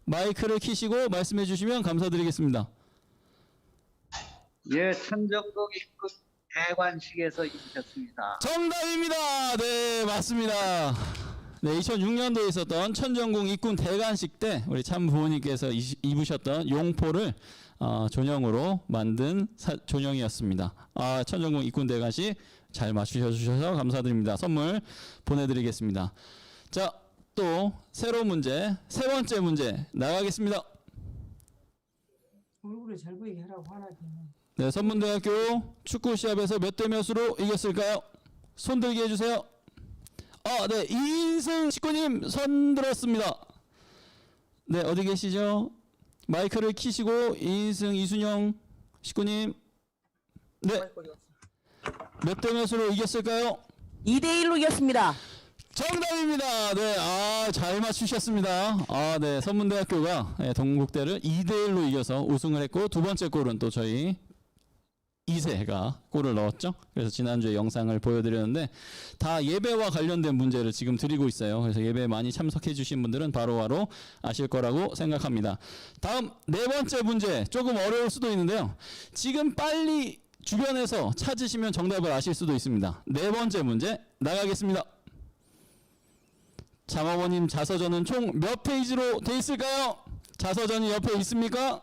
S1: 마이크를 켜시고 말씀해 주시면 감사드리겠습니다.
S7: 예, 천정국 입구 대관식에서 이기셨습니다.
S1: 정답입니다. 네, 맞습니다. 네, 2006년도에 있었던 천정궁 입군 대관식 때 우리 참 부모님께서 입으셨던 용포를 존영으로 만든 존영이었습니다. 천정궁 입군 대관식 잘 맞추셔서 감사드립니다. 선물 보내드리겠습니다. 자, 또 새로운 문제, 세 번째 문제 나가겠습니다.
S8: 얼굴이 잘 보이게 하라고 하나긴.
S1: 네, 선문대학교 축구 시합에서 몇 대 몇으로 이겼을까요? 손 들게 해주세요. 네, 이인승 식구님 손 들었습니다. 네, 어디 계시죠? 마이크를 켜시고 이인승 이순영 식구님. 네, 몇 대 몇으로 이겼을까요?
S9: 2대1로 이겼습니다.
S1: 정답입니다. 네, 잘 맞추셨습니다. 네, 선문대학교가 동국대를 2대1로 이겨서 우승을 했고 두 번째 골은 또 저희 이세가 골을 넣었죠. 그래서 지난주에 영상을 보여드렸는데 다 예배와 관련된 문제를 지금 드리고 있어요. 그래서 예배 많이 참석해 주신 분들은 바로바로 아실 거라고 생각합니다. 다음 네 번째 문제, 조금 어려울 수도 있는데요. 지금 빨리 주변에서 찾으시면 정답을 아실 수도 있습니다. 네 번째 문제 나가겠습니다. 장어머님 자서전은 총 몇 페이지로 돼 있을까요? 자서전이 옆에 있습니까?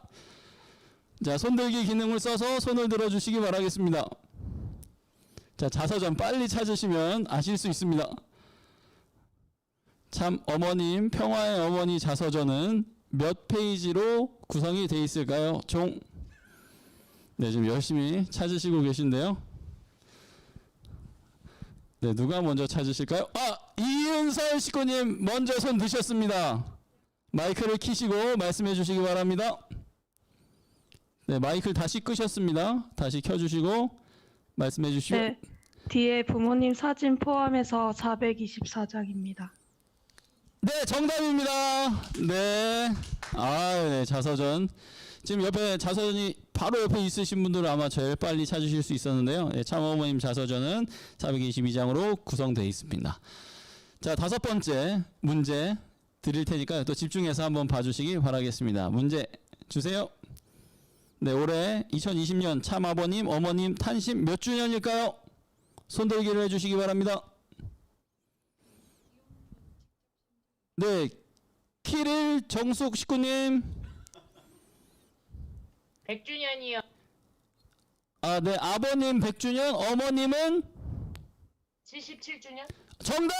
S1: 자, 손들기 기능을 써서 손을 들어주시기 바라겠습니다. 자, 자서전 빨리 찾으시면 아실 수 있습니다. 참 어머님, 평화의 어머니 자서전은 몇 페이지로 구성이 돼 있을까요? 총. 네, 지금 열심히 찾으시고 계신데요. 네, 누가 먼저 찾으실까요? 이은설 식구님 먼저 손 드셨습니다. 마이크를 켜시고 말씀해 주시기 바랍니다. 네, 마이크를 다시 끄셨습니다. 다시 켜주시고 말씀해 주시오.
S10: 네, 뒤에 부모님 사진 포함해서 424장입니다.
S1: 네, 정답입니다. 네, 네, 자서전. 지금 옆에 자서전이 바로 옆에 있으신 분들은 아마 제일 빨리 찾으실 수 있었는데요. 네, 참어머님 자서전은 422장으로 구성되어 있습니다. 자, 다섯 번째 문제 드릴 테니까 또 집중해서 한번 봐주시기 바라겠습니다. 문제 주세요. 네, 올해 2020년 참아버님 어머님 탄신 몇 주년일까요? 손들기를 해주시기 바랍니다. 네, 키릴 정숙 식구님.
S9: 100주년이요.
S1: 네, 아버님 100주년, 어머님은
S9: 77주년?
S1: 정답!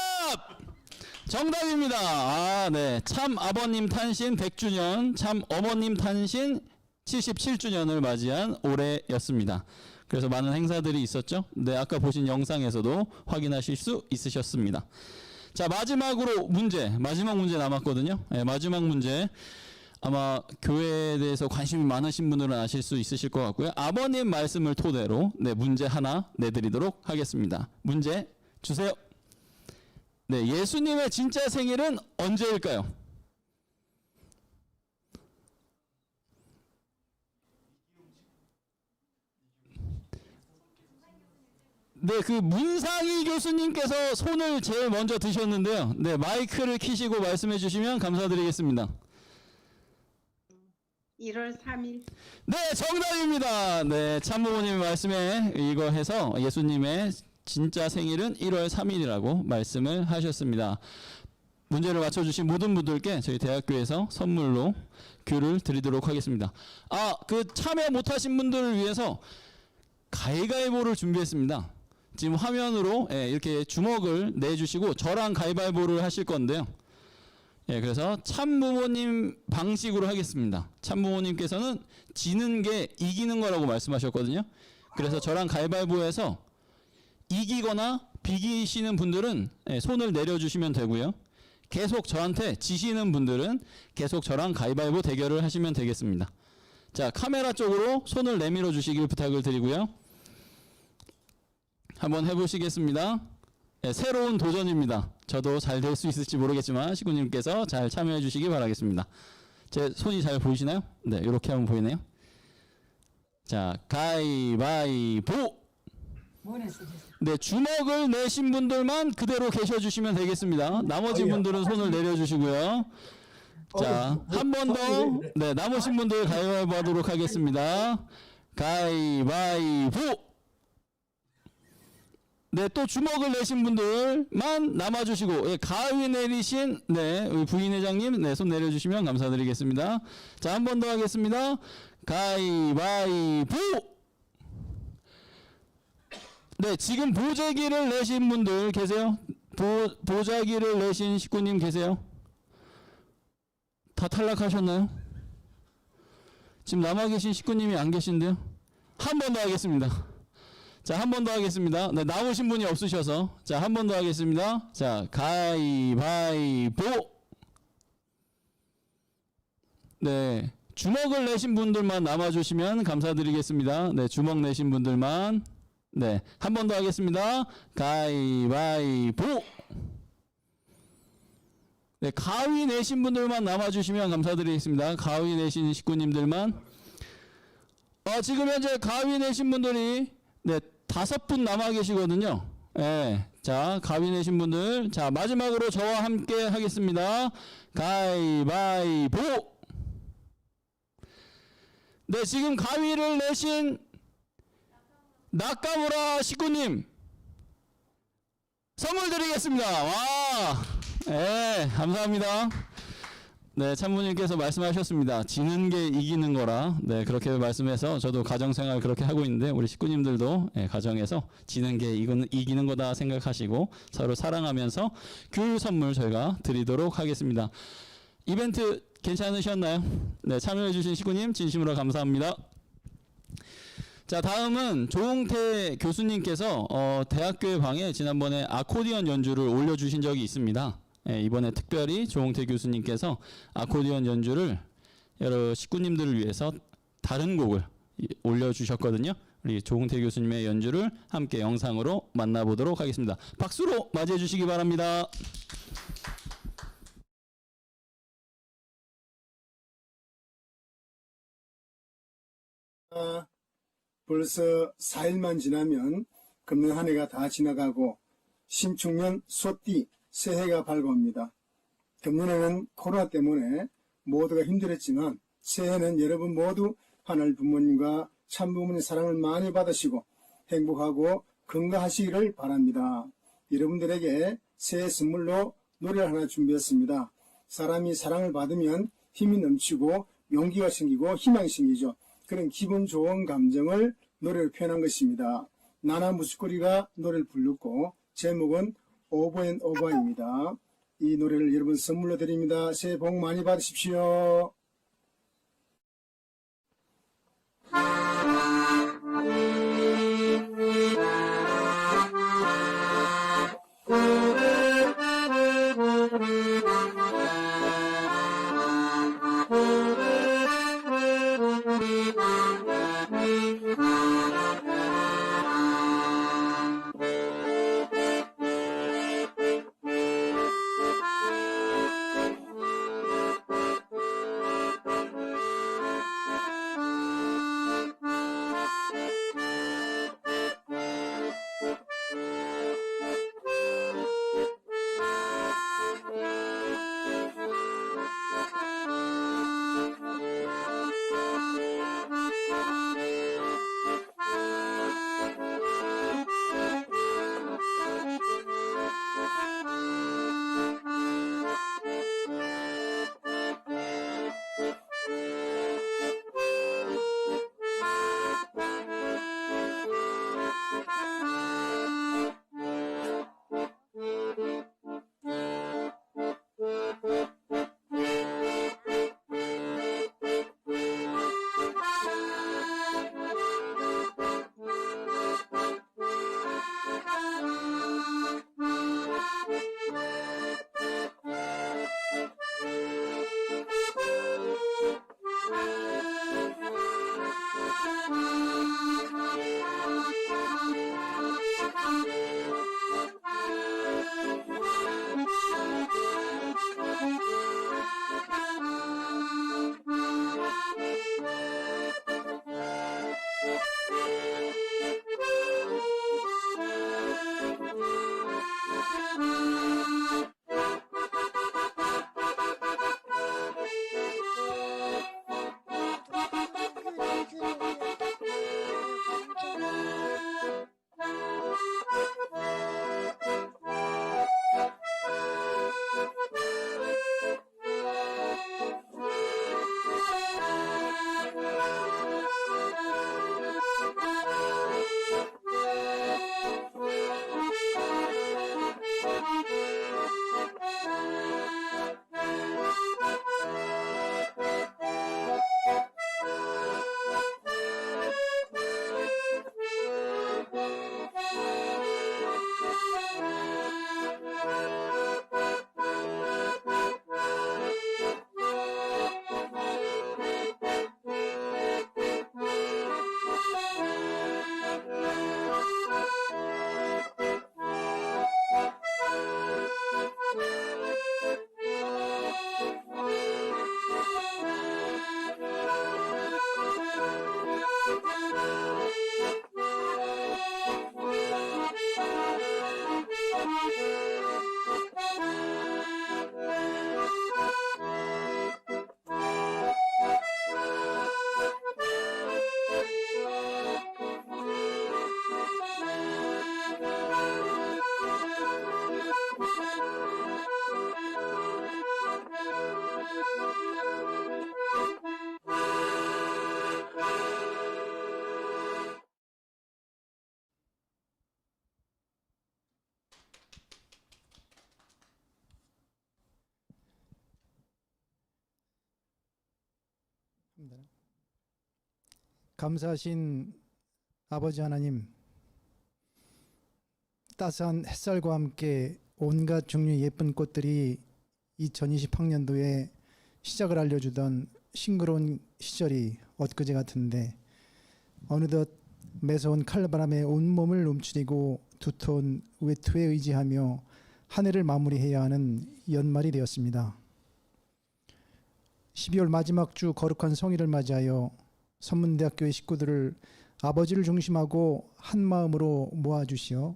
S1: 정답입니다. 네, 참 아버님 탄신 100주년, 참 어머님 탄신 77주년을 맞이한 올해였습니다. 그래서 많은 행사들이 있었죠. 네, 아까 보신 영상에서도 확인하실 수 있으셨습니다. 자, 마지막으로 마지막 문제 남았거든요. 네, 마지막 문제. 아마 교회에 대해서 관심이 많으신 분들은 아실 수 있으실 것 같고요. 아버님 말씀을 토대로 문제 하나 내드리도록 하겠습니다. 문제 주세요. 네, 예수님의 진짜 생일은 언제일까요? 네, 그 문상희 교수님께서 손을 제일 먼저 드셨는데요. 네, 마이크를 켜시고 말씀해 주시면 감사드리겠습니다.
S9: 1월 3일.
S1: 네, 정답입니다. 네, 참부모님의 말씀에 이거해서 예수님의 진짜 생일은 1월 3일이라고 말씀을 하셨습니다. 문제를 맞춰주신 모든 분들께 저희 대학교에서 선물로 귤을 드리도록 하겠습니다. 그 참여 못하신 분들을 위해서 가위바위보를 준비했습니다. 지금 화면으로 이렇게 주먹을 내주시고 저랑 가위바위보를 하실 건데요. 그래서 참부모님 방식으로 하겠습니다. 참부모님께서는 지는 게 이기는 거라고 말씀하셨거든요. 그래서 저랑 가위바위보해서 이기거나 비기시는 분들은 손을 내려주시면 되고요. 계속 저한테 지시는 분들은 계속 저랑 가위바위보 대결을 하시면 되겠습니다. 자, 카메라 쪽으로 손을 내밀어 주시길 부탁을 드리고요. 한번 해보시겠습니다. 새로운 도전입니다. 저도 잘 될 수 있을지 모르겠지만 시구님께서 잘 참여해 주시기 바라겠습니다. 제 손이 잘 보이시나요? 네, 이렇게 하면 보이네요. 자, 가위바위보. 네, 주먹을 내신 분들만 그대로 계셔주시면 되겠습니다. 나머지 분들은 손을 내려주시고요. 자, 한 번 더. 네, 남으신 분들 가위바위보 하도록 하겠습니다. 가위바위보. 네, 또 주먹을 내신 분들만 남아주시고, 예, 가위 내리신, 네, 우리 부인회장님, 네, 손 내려주시면 감사드리겠습니다. 자, 한 번 더 하겠습니다. 가위바위보! 네, 지금 보자기를 내신 분들 계세요? 보자기를 내신 식구님 계세요? 다 탈락하셨나요? 지금 남아 계신 식구님이 안 계신데요? 한 번 더 하겠습니다. 자, 한 번 더 하겠습니다. 네, 남으신 분이 없으셔서. 자, 한 번 더 하겠습니다. 자, 가위바위보. 네, 주먹을 내신 분들만 남아주시면 감사드리겠습니다. 네, 주먹 내신 분들만. 네, 한 번 더 하겠습니다. 가위바위보. 네, 가위 내신 분들만 남아주시면 감사드리겠습니다. 가위 내신 식구님들만. 지금 현재 가위 내신 분들이 네, 5분 남아 계시거든요. 네, 자, 가위 내신 분들. 자, 마지막으로 저와 함께 하겠습니다. 가위바위보. 네, 지금 가위를 내신 나카무라 식구님 선물 드리겠습니다. 와, 네, 감사합니다. 네, 참모님께서 말씀하셨습니다. 지는 게 이기는 거라. 네, 그렇게 말씀해서 저도 가정생활 그렇게 하고 있는데 우리 식구님들도 가정에서 지는 게 이기는 거다 생각하시고 서로 사랑하면서 귤 선물 저희가 드리도록 하겠습니다. 이벤트 괜찮으셨나요? 네, 참여해주신 식구님 진심으로 감사합니다. 자, 다음은 조홍태 교수님께서 대학교의 방에 지난번에 아코디언 연주를 올려주신 적이 있습니다. 예, 이번에 특별히 조홍태 교수님께서 아코디언 연주를 여러 식구님들을 위해서 다른 곡을 올려주셨거든요. 우리 조홍태 교수님의 연주를 함께 영상으로 만나보도록 하겠습니다. 박수로 맞이해 주시기 바랍니다.
S8: 벌써 4일만 지나면 금년 한 해가 다 지나가고 신축년 소띠 새해가 밝아옵니다. 금년에는 코로나 때문에 모두가 힘들었지만 새해는 여러분 모두 하늘 부모님과 참부모님 사랑을 많이 받으시고 행복하고 건강하시기를 바랍니다. 여러분들에게 새해 선물로 노래를 하나 준비했습니다. 사람이 사랑을 받으면 힘이 넘치고 용기가 생기고 희망이 생기죠. 그런 기분 좋은 감정을 노래로 표현한 것입니다. 나나 무스코리가 노래를 불렀고 제목은 오버 앤 오버입니다. 이 노래를 여러분 선물로 드립니다. 새해 복 많이 받으십시오.
S11: 감사하신 아버지 하나님, 따스한 햇살과 함께 온갖 종류의 예쁜 꽃들이 2020학년도에 시작을 알려주던 싱그러운 시절이 엊그제 같은데 어느덧 매서운 칼바람에 온몸을 움츠리고 두터운 외투에 의지하며 한 해를 마무리해야 하는 연말이 되었습니다. 12월 마지막 주 거룩한 성일을 맞이하여 선문대학교의 식구들을 아버지를 중심하고 한 마음으로 모아주시어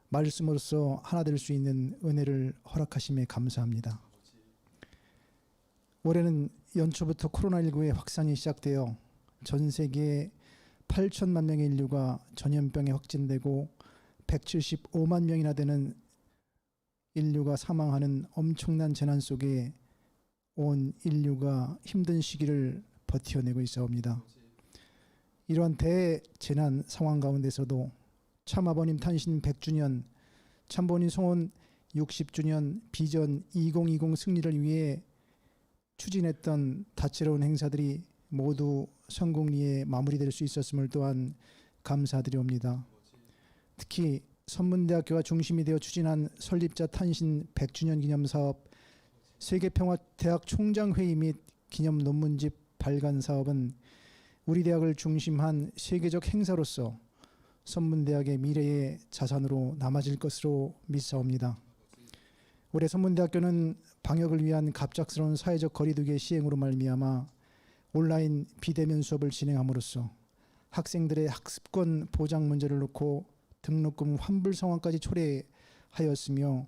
S11: 말씀으로써 하나 될 수 있는 은혜를 허락하심에 감사합니다. 올해는 연초부터 코로나19의 확산이 시작되어 전 세계 8천만 명의 인류가 전염병에 확진되고 175만 명이나 되는 인류가 사망하는 엄청난 재난 속에 온 인류가 힘든 시기를 버텨내고 있사옵니다. 이러한 대재난 상황 가운데서도 참아버님 탄신 100주년, 참부모님 성원 60주년 비전 2020 승리를 위해 추진했던 다채로운 행사들이 모두 성공리에 마무리될 수 있었음을 또한 감사드리옵니다. 특히 선문대학교가 중심이 되어 추진한 설립자 탄신 100주년 기념사업 세계평화대학 총장회의 및 기념 논문집 발간 사업은 우리 대학을 중심한 세계적 행사로서 선문대학의 미래의 자산으로 남아질 것으로 믿사옵니다. 올해 선문대학교는 방역을 위한 갑작스러운 사회적 거리두기 시행으로 말미암아 온라인 비대면 수업을 진행함으로써 학생들의 학습권 보장 문제를 놓고 등록금 환불 상황까지 초래하였으며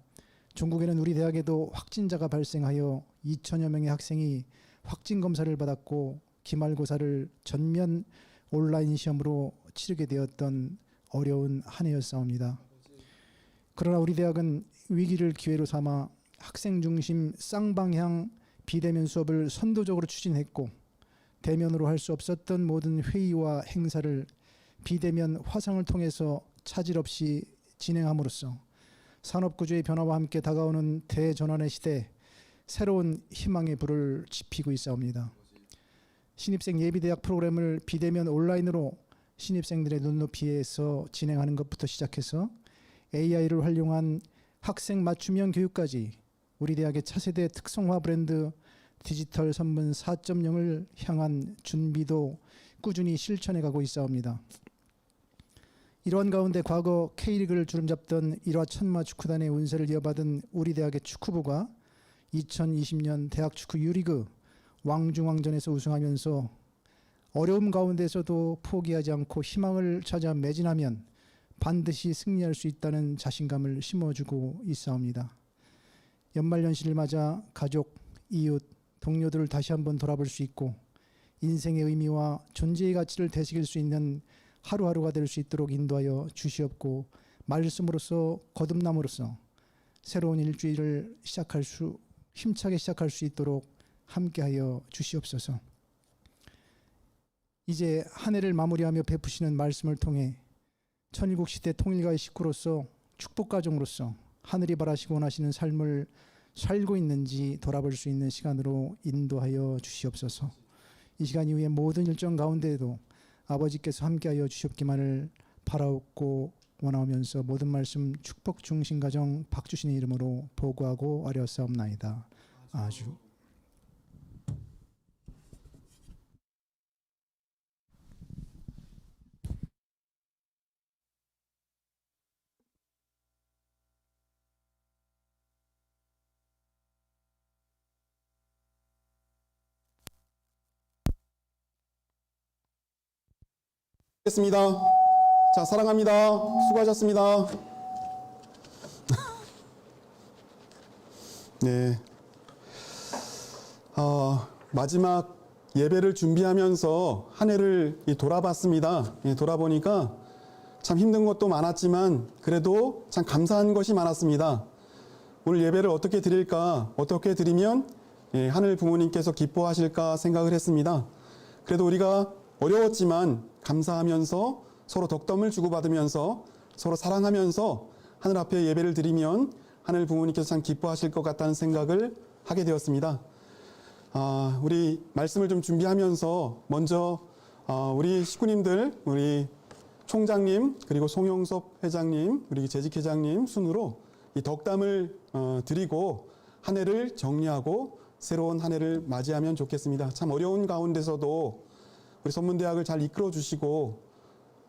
S11: 중국에는 우리 대학에도 확진자가 발생하여 2천여 명의 학생이 확진 검사를 받았고 기말고사를 전면 온라인 시험으로 치르게 되었던 어려운 한 해였사옵니다. 그러나 우리 대학은 위기를 기회로 삼아 학생 중심 쌍방향 비대면 수업을 선도적으로 추진했고 대면으로 할 수 없었던 모든 회의와 행사를 비대면 화상을 통해서 차질 없이 진행함으로써 산업구조의 변화와 함께 다가오는 대전환의 시대 새로운 희망의 불을 지피고 있사옵니다. 신입생 예비대학 프로그램을 비대면 온라인으로 신입생들의 눈높이에서 진행하는 것부터 시작해서 AI를 활용한 학생 맞춤형 교육까지 우리 대학의 차세대 특성화 브랜드 디지털 선문 4.0을 향한 준비도 꾸준히 실천해 가고 있사옵니다. 이러한 가운데 과거 K리그를 주름잡던 일화 천마 축구단의 운세를 이어받은 우리 대학의 축구부가 2020년 대학축구 U리그 왕중왕전에서 우승하면서 어려움 가운데서도 포기하지 않고 희망을 찾아 매진하면 반드시 승리할 수 있다는 자신감을 심어주고 있사옵니다. 연말연시를 맞아 가족, 이웃, 동료들을 다시 한번 돌아볼 수 있고 인생의 의미와 존재의 가치를 되새길 수 있는 하루하루가 될 수 있도록 인도하여 주시옵고 말씀으로써 거듭남으로써 새로운 일주일을 힘차게 시작할 수 있도록 함께하여 주시옵소서. 이제 한 해를 마무리하며 베푸시는 말씀을 통해 천일국 시대 통일가의 식구로서 축복가정으로서 하늘이 바라시고 원하시는 삶을 살고 있는지 돌아볼 수 있는 시간으로 인도하여 주시옵소서. 이 시간 이후에 모든 일정 가운데에도 아버지께서 함께하여 주시옵기만을 바라옵고 원하오면서 모든 말씀 축복 중심 가정 박주신의 이름으로 보고하고 아뢰었사옵나이다. 아주.
S12: 습니다. 자, 사랑합니다. 수고하셨습니다. 네. 마지막 예배를 준비하면서 한 해를 돌아봤습니다. 돌아보니까 참 힘든 것도 많았지만 그래도 참 감사한 것이 많았습니다. 오늘 예배를 어떻게 드릴까, 어떻게 드리면 하늘 부모님께서 기뻐하실까 생각을 했습니다. 그래도 우리가 어려웠지만 감사하면서 서로 덕담을 주고받으면서 서로 사랑하면서 하늘 앞에 예배를 드리면 하늘 부모님께서 참 기뻐하실 것 같다는 생각을 하게 되었습니다. 우리 말씀을 좀 준비하면서 먼저 우리 식구님들, 우리 총장님, 그리고 송영섭 회장님, 우리 재직회장님 순으로 이 덕담을 드리고 한 해를 정리하고 새로운 한 해를 맞이하면 좋겠습니다. 참 어려운 가운데서도 우리 선문대학을 잘 이끌어 주시고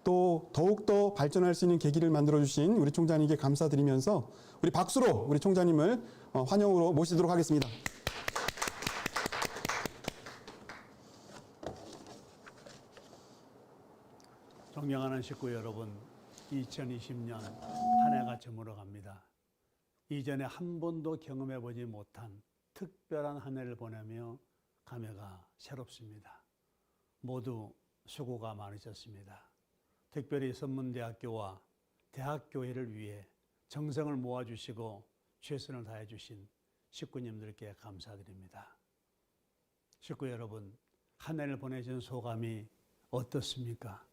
S12: 또 더욱더 발전할 수 있는 계기를 만들어 주신 우리 총장님께 감사드리면서 우리 박수로 우리 총장님을 환영으로 모시도록 하겠습니다.
S13: 존경하는 식구 여러분, 2020년 한 해가 저물어갑니다. 이전에 한 번도 경험해보지 못한 특별한 한 해를 보내며 감회가 새롭습니다. 모두 수고가 많으셨습니다. 특별히 선문대학교와 대학교회를 위해 정성을 모아주시고 최선을 다해주신 식구님들께 감사드립니다. 식구 여러분, 한 해를 보내신 소감이 어떻습니까?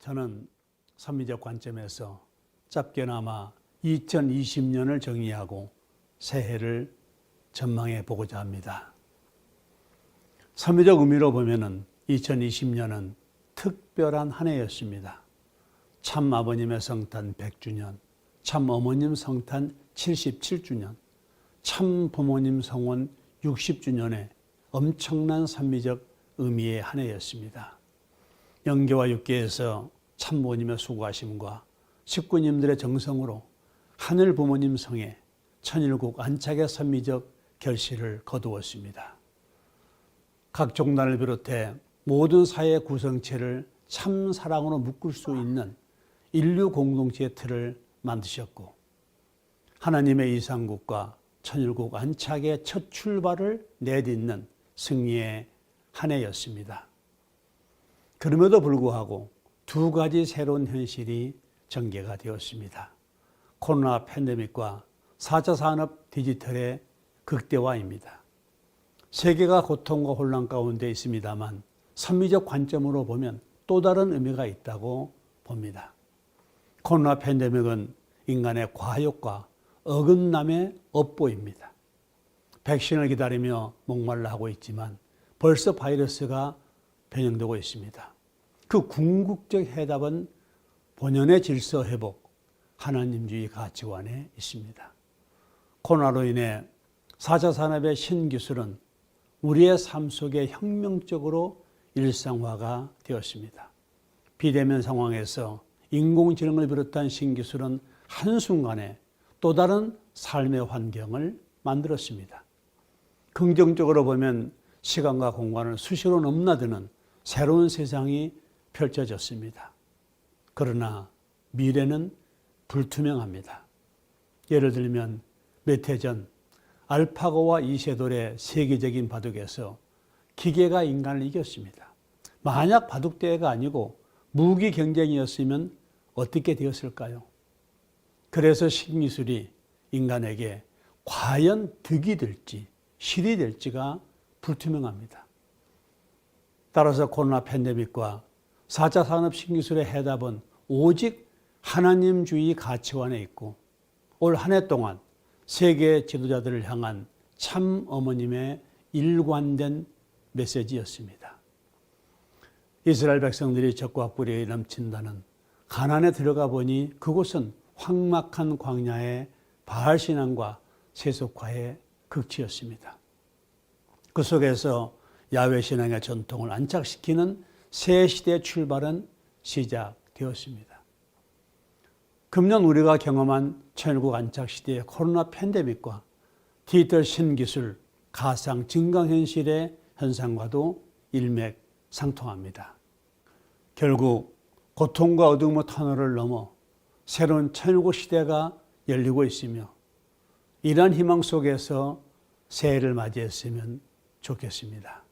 S13: 저는 선미적 관점에서 짧게나마 2020년을 정의하고 새해를 전망해 보고자 합니다. 선미적 의미로 보면은 2020년은 특별한 한 해였습니다. 참 아버님의 성탄 100주년, 참 어머님 성탄 77주년, 참 부모님 성원 60주년의 엄청난 선미적 의미의 한 해였습니다. 영계와 육계에서 참모님의 수고하심과 식구님들의 정성으로 하늘 부모님 성에 천일국 안착의 선미적 결실을 거두었습니다. 각 종단을 비롯해 모든 사회 구성체를 참 사랑으로 묶을 수 있는 인류 공동체의 틀을 만드셨고 하나님의 이상국과 천일국 안착의 첫 출발을 내딛는 승리의 한 해였습니다. 그럼에도 불구하고 두 가지 새로운 현실이 전개가 되었습니다. 코로나 팬데믹과 4차 산업 디지털의 극대화입니다. 세계가 고통과 혼란 가운데 있습니다만 선미적 관점으로 보면 또 다른 의미가 있다고 봅니다. 코로나 팬데믹은 인간의 과욕과 어긋남의 업보입니다. 백신을 기다리며 목말라 하고 있지만 벌써 바이러스가 변형되고 있습니다. 그 궁극적 해답은 본연의 질서 회복, 하나님주의 가치관에 있습니다. 코로나로 인해 4차 산업의 신기술은 우리의 삶 속에 혁명적으로 일상화가 되었습니다. 비대면 상황에서 인공지능을 비롯한 신기술은 한순간에 또 다른 삶의 환경을 만들었습니다. 긍정적으로 보면 시간과 공간을 수시로 넘나드는 새로운 세상이 펼쳐졌습니다. 그러나 미래는 불투명합니다. 예를 들면 몇 해 전 알파고와 이세돌의 세계적인 바둑에서 기계가 인간을 이겼습니다. 만약 바둑대회가 아니고 무기 경쟁이었으면 어떻게 되었을까요? 그래서 신기술이 인간에게 과연 득이 될지 실이 될지가 불투명합니다. 따라서 코로나 팬데믹과 4차 산업 신기술의 해답은 오직 하나님주의 가치관에 있고 올 한 해 동안 세계 지도자들을 향한 참 어머님의 일관된 메시지였습니다. 이스라엘 백성들이 적과 꿀이 넘친다는 가나안에 들어가 보니 그곳은 황막한 광야의 바알 신앙과 세속화의 극치였습니다. 그 속에서 야훼 신앙의 전통을 안착시키는 새 시대의 출발은 시작되었습니다. 금년 우리가 경험한 천일국 안착 시대의 코로나 팬데믹과 디지털 신기술, 가상 증강현실의 현상과도 일맥상통합니다. 결국 고통과 어둠의 터널을 넘어 새로운 천일국 시대가 열리고 있으며 이러한 희망 속에서 새해를 맞이했으면 좋겠습니다.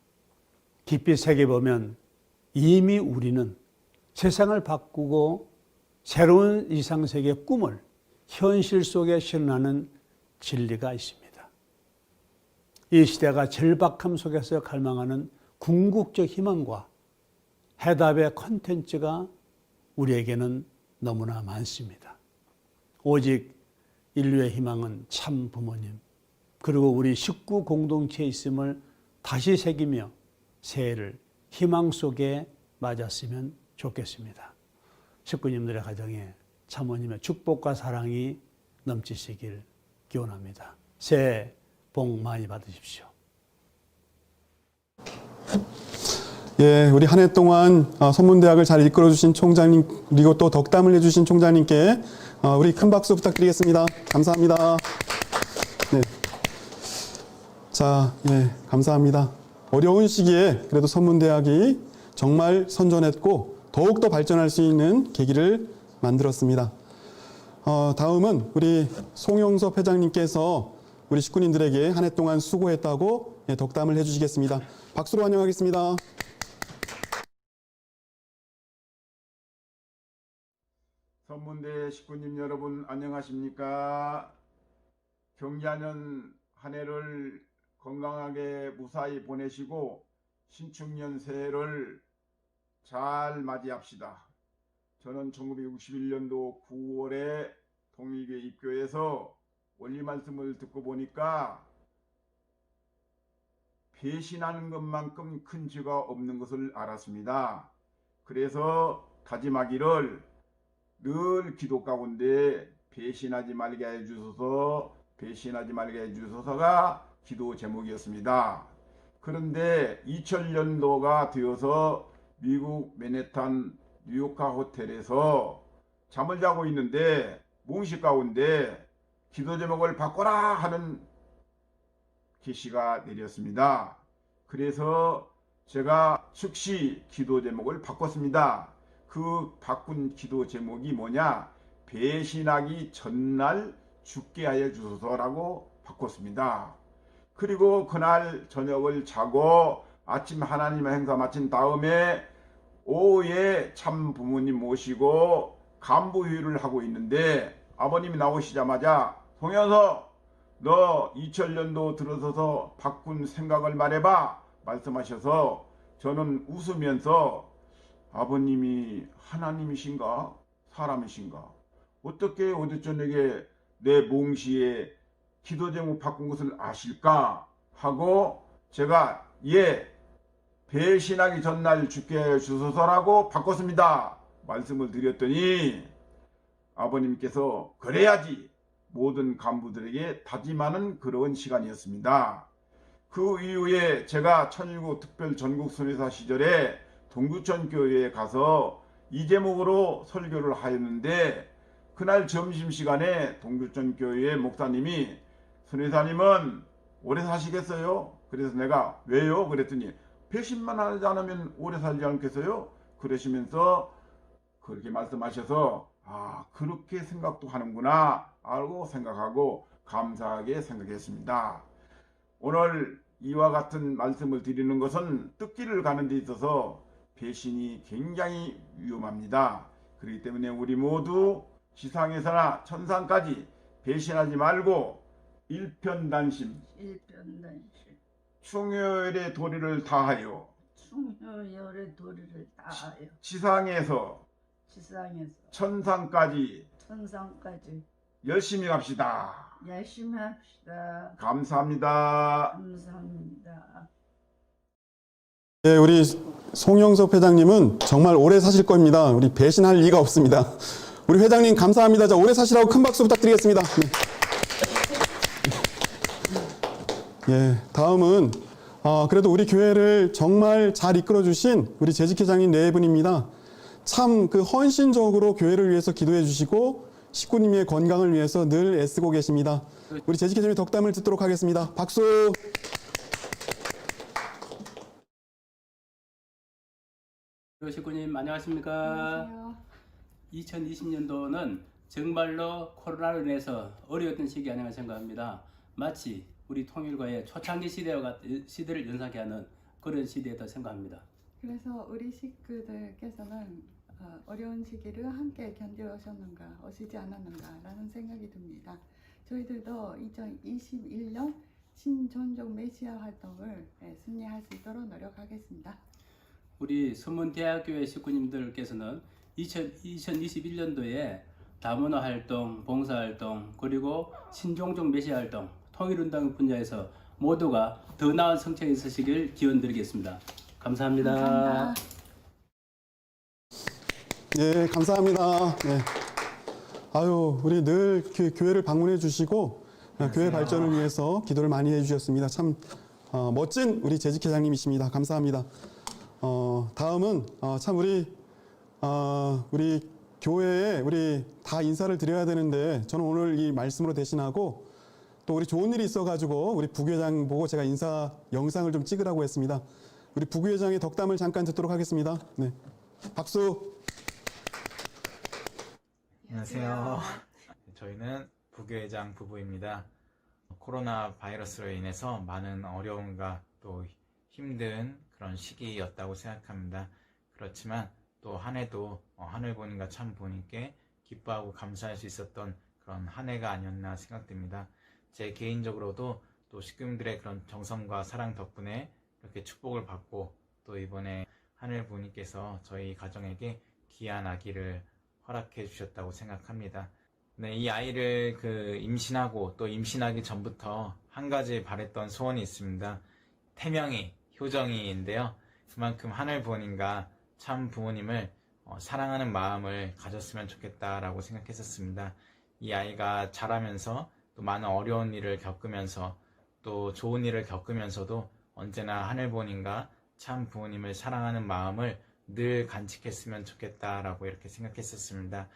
S13: 깊이 새겨보면 이미 우리는 세상을 바꾸고 새로운 이상세계의 꿈을 현실 속에 실현하는 진리가 있습니다. 이 시대가 절박함 속에서 갈망하는 궁극적 희망과 해답의 콘텐츠가 우리에게는 너무나 많습니다. 오직 인류의 희망은 참 부모님 그리고 우리 식구 공동체에 있음을 다시 새기며 새해를 희망 속에 맞았으면 좋겠습니다. 식구님들의 가정에 참모님의 축복과 사랑이 넘치시길 기원합니다. 새해 복 많이 받으십시오.
S12: 예, 우리 한 해 동안 선문대학을 잘 이끌어주신 총장님, 그리고 또 덕담을 해주신 총장님께 우리 큰 박수 부탁드리겠습니다. 감사합니다. 네. 자, 예, 감사합니다. 어려운 시기에 그래도 선문대학이 정말 선전했고 더욱더 발전할 수 있는 계기를 만들었습니다. 다음은 우리 송영섭 회장님께서 우리 식구님들에게 한 해 동안 수고했다고 덕담을 해주시겠습니다. 박수로 환영하겠습니다.
S14: 선문대 식구님 여러분 안녕하십니까? 경자년 한 해를 건강하게 무사히 보내시고 신축년 새해를 잘 맞이합시다. 저는 1961년도 9월에 동일교회 입교해서 원리 말씀을 듣고 보니까 배신하는 것만큼 큰 죄가 없는 것을 알았습니다. 그래서 다짐하기를 늘 기도 가운데 배신하지 말게 해주소서가 기도 제목이었습니다. 그런데 2000년도가 되어서 미국 맨해튼 뉴욕카 호텔에서 잠을 자고 있는데 몽시 가운데 기도 제목을 바꿔라 하는 계시가 내렸습니다. 그래서 제가 즉시 기도 제목을 바꿨습니다. 그 바꾼 기도 제목이 뭐냐? 배신하기 전날 죽게 하여 주소서라고 바꿨습니다. 그리고 그날 저녁을 자고 아침 하나님의 행사 마친 다음에 오후에 참 부모님 모시고 간부회의를 하고 있는데 아버님이 나오시자마자 송현석 너 2000년도 들어서서 바꾼 생각을 말해봐 말씀하셔서 저는 웃으면서 아버님이 하나님이신가 사람이신가 어떻게 어제 저녁에 내 몽시에 기도 제목 바꾼 것을 아실까 하고 제가 예 배신하기 전날 죽게 해주소서라고 바꿨습니다 말씀을 드렸더니 아버님께서 그래야지 모든 간부들에게 다짐하는 그런 시간이었습니다. 그 이후에 제가 1019 특별 전국 순회사 시절에 동두천 교회에 가서 이 제목으로 설교를 하였는데 그날 점심시간에 동두천 교회의 목사님이 순회사님은 오래 사시겠어요? 그래서 내가 왜요? 그랬더니 배신만 하지 않으면 오래 살지 않겠어요? 그러시면서 그렇게 말씀하셔서 아 그렇게 생각도 하는구나 알고 생각하고 감사하게 생각했습니다. 오늘 이와 같은 말씀을 드리는 것은 뜻길을 가는 데 있어서 배신이 굉장히 위험합니다. 그렇기 때문에 우리 모두 지상에서나 천상까지 배신하지 말고 일편단심 충효열의 도리를 다하여 지상에서 천상까지 열심히 갑시다. 감사합니다.
S12: 네, 우리 송영섭 회장님은 정말 오래 사실 겁니다. 우리 배신할 리가 없습니다. 우리 회장님 감사합니다. 자, 오래 사시라고 큰 박수 부탁드리겠습니다. 네. 예, 다음은 그래도 우리 교회를 정말 잘 이끌어 주신 우리 재직 회장님 네 분입니다. 참 그 헌신적으로 교회를 위해서 기도해 주시고 식구님의 건강을 위해서 늘 애쓰고 계십니다. 우리 재직 회장님의 덕담을 듣도록 하겠습니다. 박수.
S15: 식구님 안녕하십니까?
S16: 안녕하세요.
S15: 2020년도는 정말로 코로나로 인해서 어려웠던 시기 아닌가 생각합니다. 마치 우리 통일과의 초창기 시대를 연상케 하는 그런 시대였다 생각합니다.
S16: 그래서 우리 식구들께서는 어려운 시기를 함께 견뎌오셨는가, 오시지 않았는가라는 생각이 듭니다. 저희들도 2021년 신전적 메시아 활동을 승리할 수 있도록 노력하겠습니다.
S15: 우리 선문대학교의 식구님들께서는 2021년도에 다문화 활동, 봉사활동, 그리고 신종적 메시아 활동, 통일운동 분야에서 모두가 더 나은 성취가 있으시길 기원드리겠습니다. 감사합니다.
S16: 감사합니다.
S12: 예, 감사합니다. 네. 아유, 우리 늘 교회를 방문해 주시고 교회 발전을 위해서 기도를 많이 해주셨습니다. 참 멋진 우리 재직회장님이십니다. 감사합니다. 다음은 참 우리 교회에 우리 다 인사를 드려야 되는데 저는 오늘 이 말씀으로 대신하고 또 우리 좋은 일이 있어가지고 우리 부회장 보고 제가 인사 영상을 좀 찍으라고 했습니다. 우리 부회장의 덕담을 잠깐 듣도록 하겠습니다. 네, 박수.
S17: 안녕하세요. 저희는 부교회장 부부입니다. 코로나 바이러스로 인해서 많은 어려움과 또 힘든 그런 시기였다고 생각합니다. 그렇지만 또 한 해도 하늘부모님과 참부모님께 기뻐하고 감사할 수 있었던 그런 한 해가 아니었나 생각됩니다. 제 개인적으로도 또 식구님들의 그런 정성과 사랑 덕분에 이렇게 축복을 받고 또 이번에 하늘부모님께서 저희 가정에게 귀한 아기를 허락해 주셨다고 생각합니다. 네, 이 아이를 임신하고 또 임신하기 전부터 한 가지 바랬던 소원이 있습니다. 태명이 효정이인데요. 그만큼 하늘 부모님과 참 부모님을 사랑하는 마음을 가졌으면 좋겠다라고 생각했었습니다. 이 아이가 자라면서 또 많은 어려운 일을 겪으면서 또 좋은 일을 겪으면서도 언제나 하늘 부모님과 참 부모님을 사랑하는 마음을 늘 간직했으면 좋겠다라고 이렇게 생각했었습니다.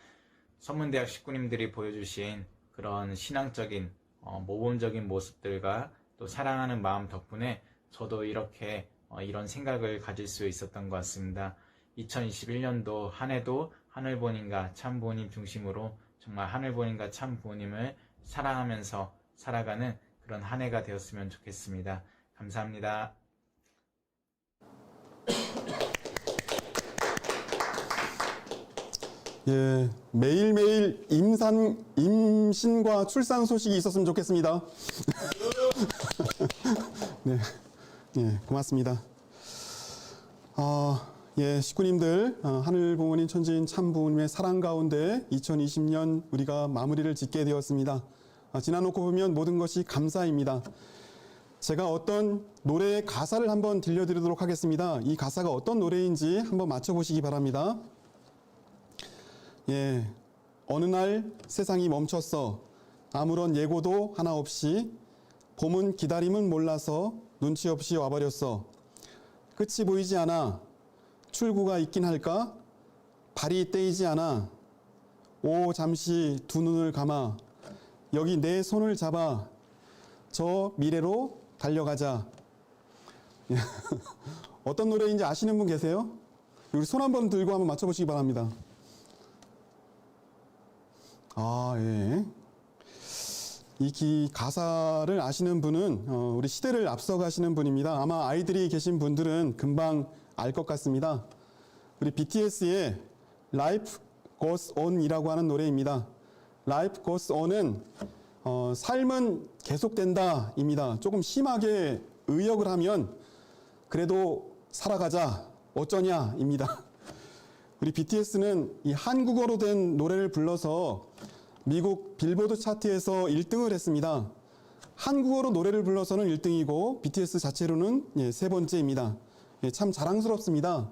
S17: 선문대학 식구님들이 보여주신 그런 신앙적인 모범적인 모습들과 또 사랑하는 마음 덕분에 저도 이렇게 이런 생각을 가질 수 있었던 것 같습니다. 2021년도 한 해도 하늘부모님과 참부모님 중심으로 정말 하늘부모님과 참부모님을 사랑하면서 살아가는 그런 한 해가 되었으면 좋겠습니다. 감사합니다.
S12: 예, 매일매일 임신과 출산 소식이 있었으면 좋겠습니다. 네, 예, 고맙습니다. 예, 식구님들, 하늘 부모님, 천지인 참 부모님의 사랑 가운데 2020년 우리가 마무리를 짓게 되었습니다. 지나놓고 보면 모든 것이 감사입니다. 제가 어떤 노래의 가사를 한번 들려드리도록 하겠습니다. 이 가사가 어떤 노래인지 한번 맞춰보시기 바랍니다. 예, 어느 날 세상이 멈췄어. 아무런 예고도 하나 없이 봄은 기다림은 몰라서 눈치 없이 와버렸어. 끝이 보이지 않아. 출구가 있긴 할까? 발이 떼이지 않아. 오, 잠시 두 눈을 감아. 여기 내 손을 잡아. 저 미래로 달려가자. 어떤 노래인지 아시는 분 계세요? 우리 손 한번 들고 한번 맞춰보시기 바랍니다. 예. 이 가사를 아시는 분은 우리 시대를 앞서가시는 분입니다. 아마 아이들이 계신 분들은 금방 알 것 같습니다. 우리 BTS의 Life Goes On 이라고 하는 노래입니다. Life Goes On은 삶은 계속된다 입니다. 조금 심하게 의역을 하면 그래도 살아가자 어쩌냐 입니다. 우리 BTS는 이 한국어로 된 노래를 불러서 미국 빌보드 차트에서 1등을 했습니다. 한국어로 노래를 불러서는 1등이고 BTS 자체로는 세 번째입니다. 참 자랑스럽습니다.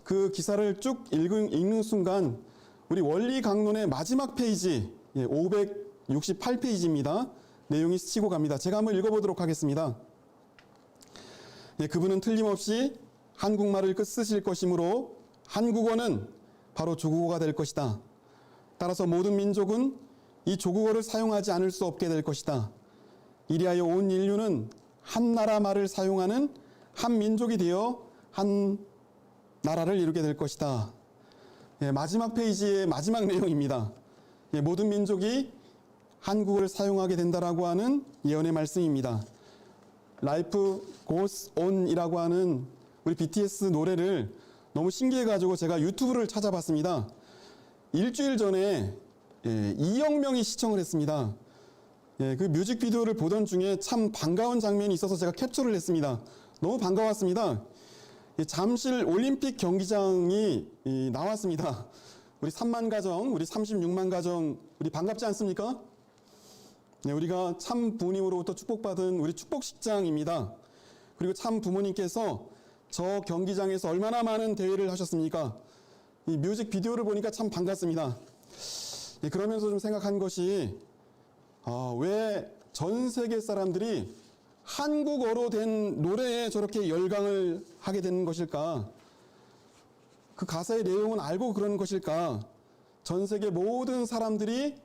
S12: 그 기사를 쭉 읽는 순간 우리 원리 강론의 마지막 페이지 568페이지입니다. 내용이 스치고 갑니다. 제가 한번 읽어보도록 하겠습니다. 그분은 틀림없이 한국말을 쓰실 것이므로 한국어는 바로 조국어가 될 것이다. 따라서 모든 민족은 이 조국어를 사용하지 않을 수 없게 될 것이다. 이리하여 온 인류는 한 나라 말을 사용하는 한 민족이 되어 한 나라를 이루게 될 것이다. 마지막 페이지의 마지막 내용입니다. 모든 민족이 한국어를 사용하게 된다라고 하는 예언의 말씀입니다. Life Goes On 이라고 하는 우리 BTS 노래를 너무 신기해가지고 제가 유튜브를 찾아봤습니다. 일주일 전에 2억 명이 시청을 했습니다. 그 뮤직비디오를 보던 중에 참 반가운 장면이 있어서 제가 캡처를 했습니다. 너무 반가웠습니다. 잠실 올림픽 경기장이 나왔습니다. 우리 3만 가정, 우리 36만 가정, 우리 반갑지 않습니까? 네, 우리가 참 부모님으로부터 축복받은 우리 축복식장입니다. 그리고 참 부모님께서 저 경기장에서 얼마나 많은 대회를 하셨습니까? 이 뮤직 비디오를 보니까 참 반갑습니다. 네, 그러면서 좀 생각한 것이 왜 전 세계 사람들이 한국어로 된 노래에 저렇게 열광을 하게 되는 것일까? 그 가사의 내용은 알고 그러는 것일까? 전 세계 모든 사람들이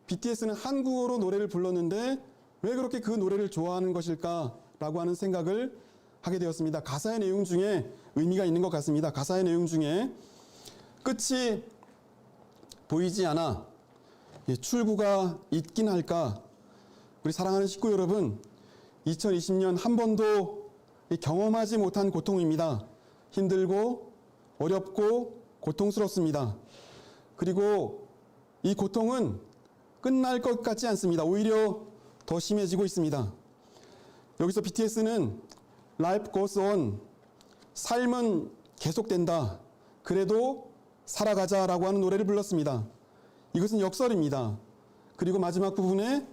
S12: BTS는 한국어로 노래를 불렀는데 왜 그렇게 그 노래를 좋아하는 것일까? 라고 하는 생각을 하게 되었습니다. 가사의 내용 중에 의미가 있는 것 같습니다. 가사의 내용 중에 끝이 보이지 않아 출구가 있긴 할까? 우리 사랑하는 식구 여러분, 2020년 한 번도 경험하지 못한 고통입니다. 힘들고 어렵고 고통스럽습니다. 그리고 이 고통은 끝날 것 같지 않습니다. 오히려 더 심해지고 있습니다. 여기서 BTS는 Life goes on, 삶은 계속된다. 그래도 살아가자라고 하는 노래를 불렀습니다. 이것은 역설입니다. 그리고 마지막 부분에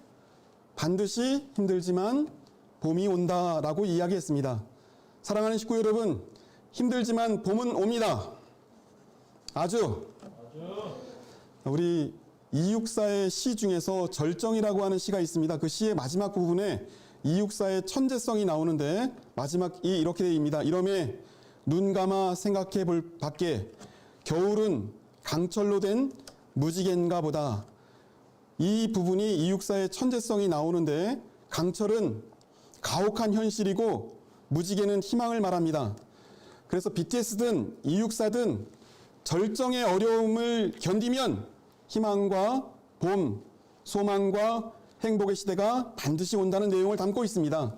S12: 반드시 힘들지만 봄이 온다라고 이야기했습니다. 사랑하는 식구 여러분, 힘들지만 봄은 옵니다. 아주. 우리 이육사의 시 중에서 절정이라고 하는 시가 있습니다. 그 시의 마지막 부분에 이육사의 천재성이 나오는데 마지막이 이렇게 되어있습니다. 이러매 눈 감아 생각해 볼 밖에 겨울은 강철로 된 무지개인가 보다. 이 부분이 이육사의 천재성이 나오는데 강철은 가혹한 현실이고 무지개는 희망을 말합니다. 그래서 BTS든 이육사든 절정의 어려움을 견디면 희망과 봄, 소망과 행복의 시대가 반드시 온다는 내용을 담고 있습니다.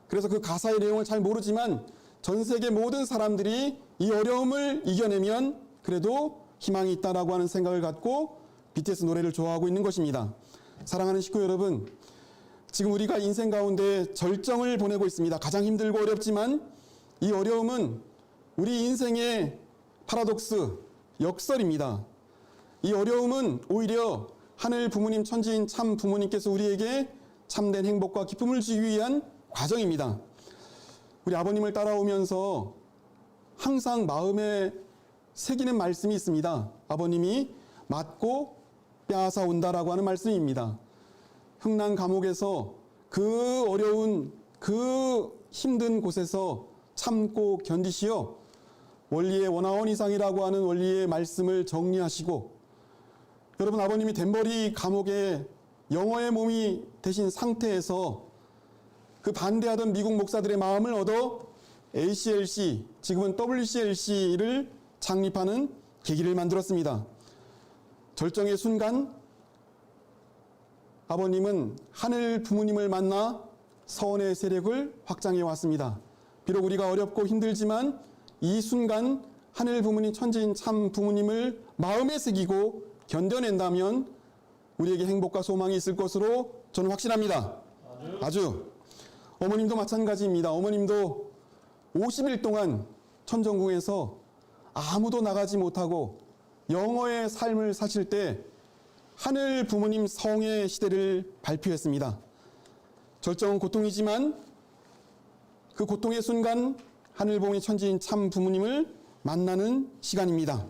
S12: 그래서 그 가사의 내용을 잘 모르지만 전 세계 모든 사람들이 이 어려움을 이겨내면 그래도 희망이 있다라고 하는 생각을 갖고 BTS 노래를 좋아하고 있는 것입니다. 사랑하는 식구 여러분, 지금 우리가 인생 가운데 절정을 보내고 있습니다. 가장 힘들고 어렵지만 이 어려움은 우리 인생의 파라독스, 역설입니다. 이 어려움은 오히려 하늘 부모님 천지인 참 부모님께서 우리에게 참된 행복과 기쁨을 주기 위한 과정입니다. 우리 아버님을 따라오면서 항상 마음에 새기는 말씀이 있습니다. 아버님이 맞고 빼앗아 온다라고 하는 말씀입니다. 흥남 감옥에서 그 어려운 그 힘든 곳에서 참고 견디시어 원리의 원하원 이상이라고 하는 원리의 말씀을 정리하시고, 여러분 아버님이 덴버리 감옥에 영어의 몸이 되신 상태에서 그 반대하던 미국 목사들의 마음을 얻어 ACLC, 지금은 WCLC를 창립하는 계기를 만들었습니다. 절정의 순간 아버님은 하늘 부모님을 만나 서원의 세력을 확장해 왔습니다. 비록 우리가 어렵고 힘들지만 이 순간 하늘 부모님 천지인 참 부모님을 마음에 새기고 견뎌낸다면 우리에게 행복과 소망이 있을 것으로 저는 확신합니다. 아주. 어머님도 마찬가지입니다. 어머님도 50일 동안 천정궁에서 아무도 나가지 못하고 영어의 삶을 사실 때 하늘 부모님 성의 시대를 발표했습니다. 절정은 고통이지만 그 고통의 순간 하늘 부모님 천지인 참 부모님을 만나는 시간입니다.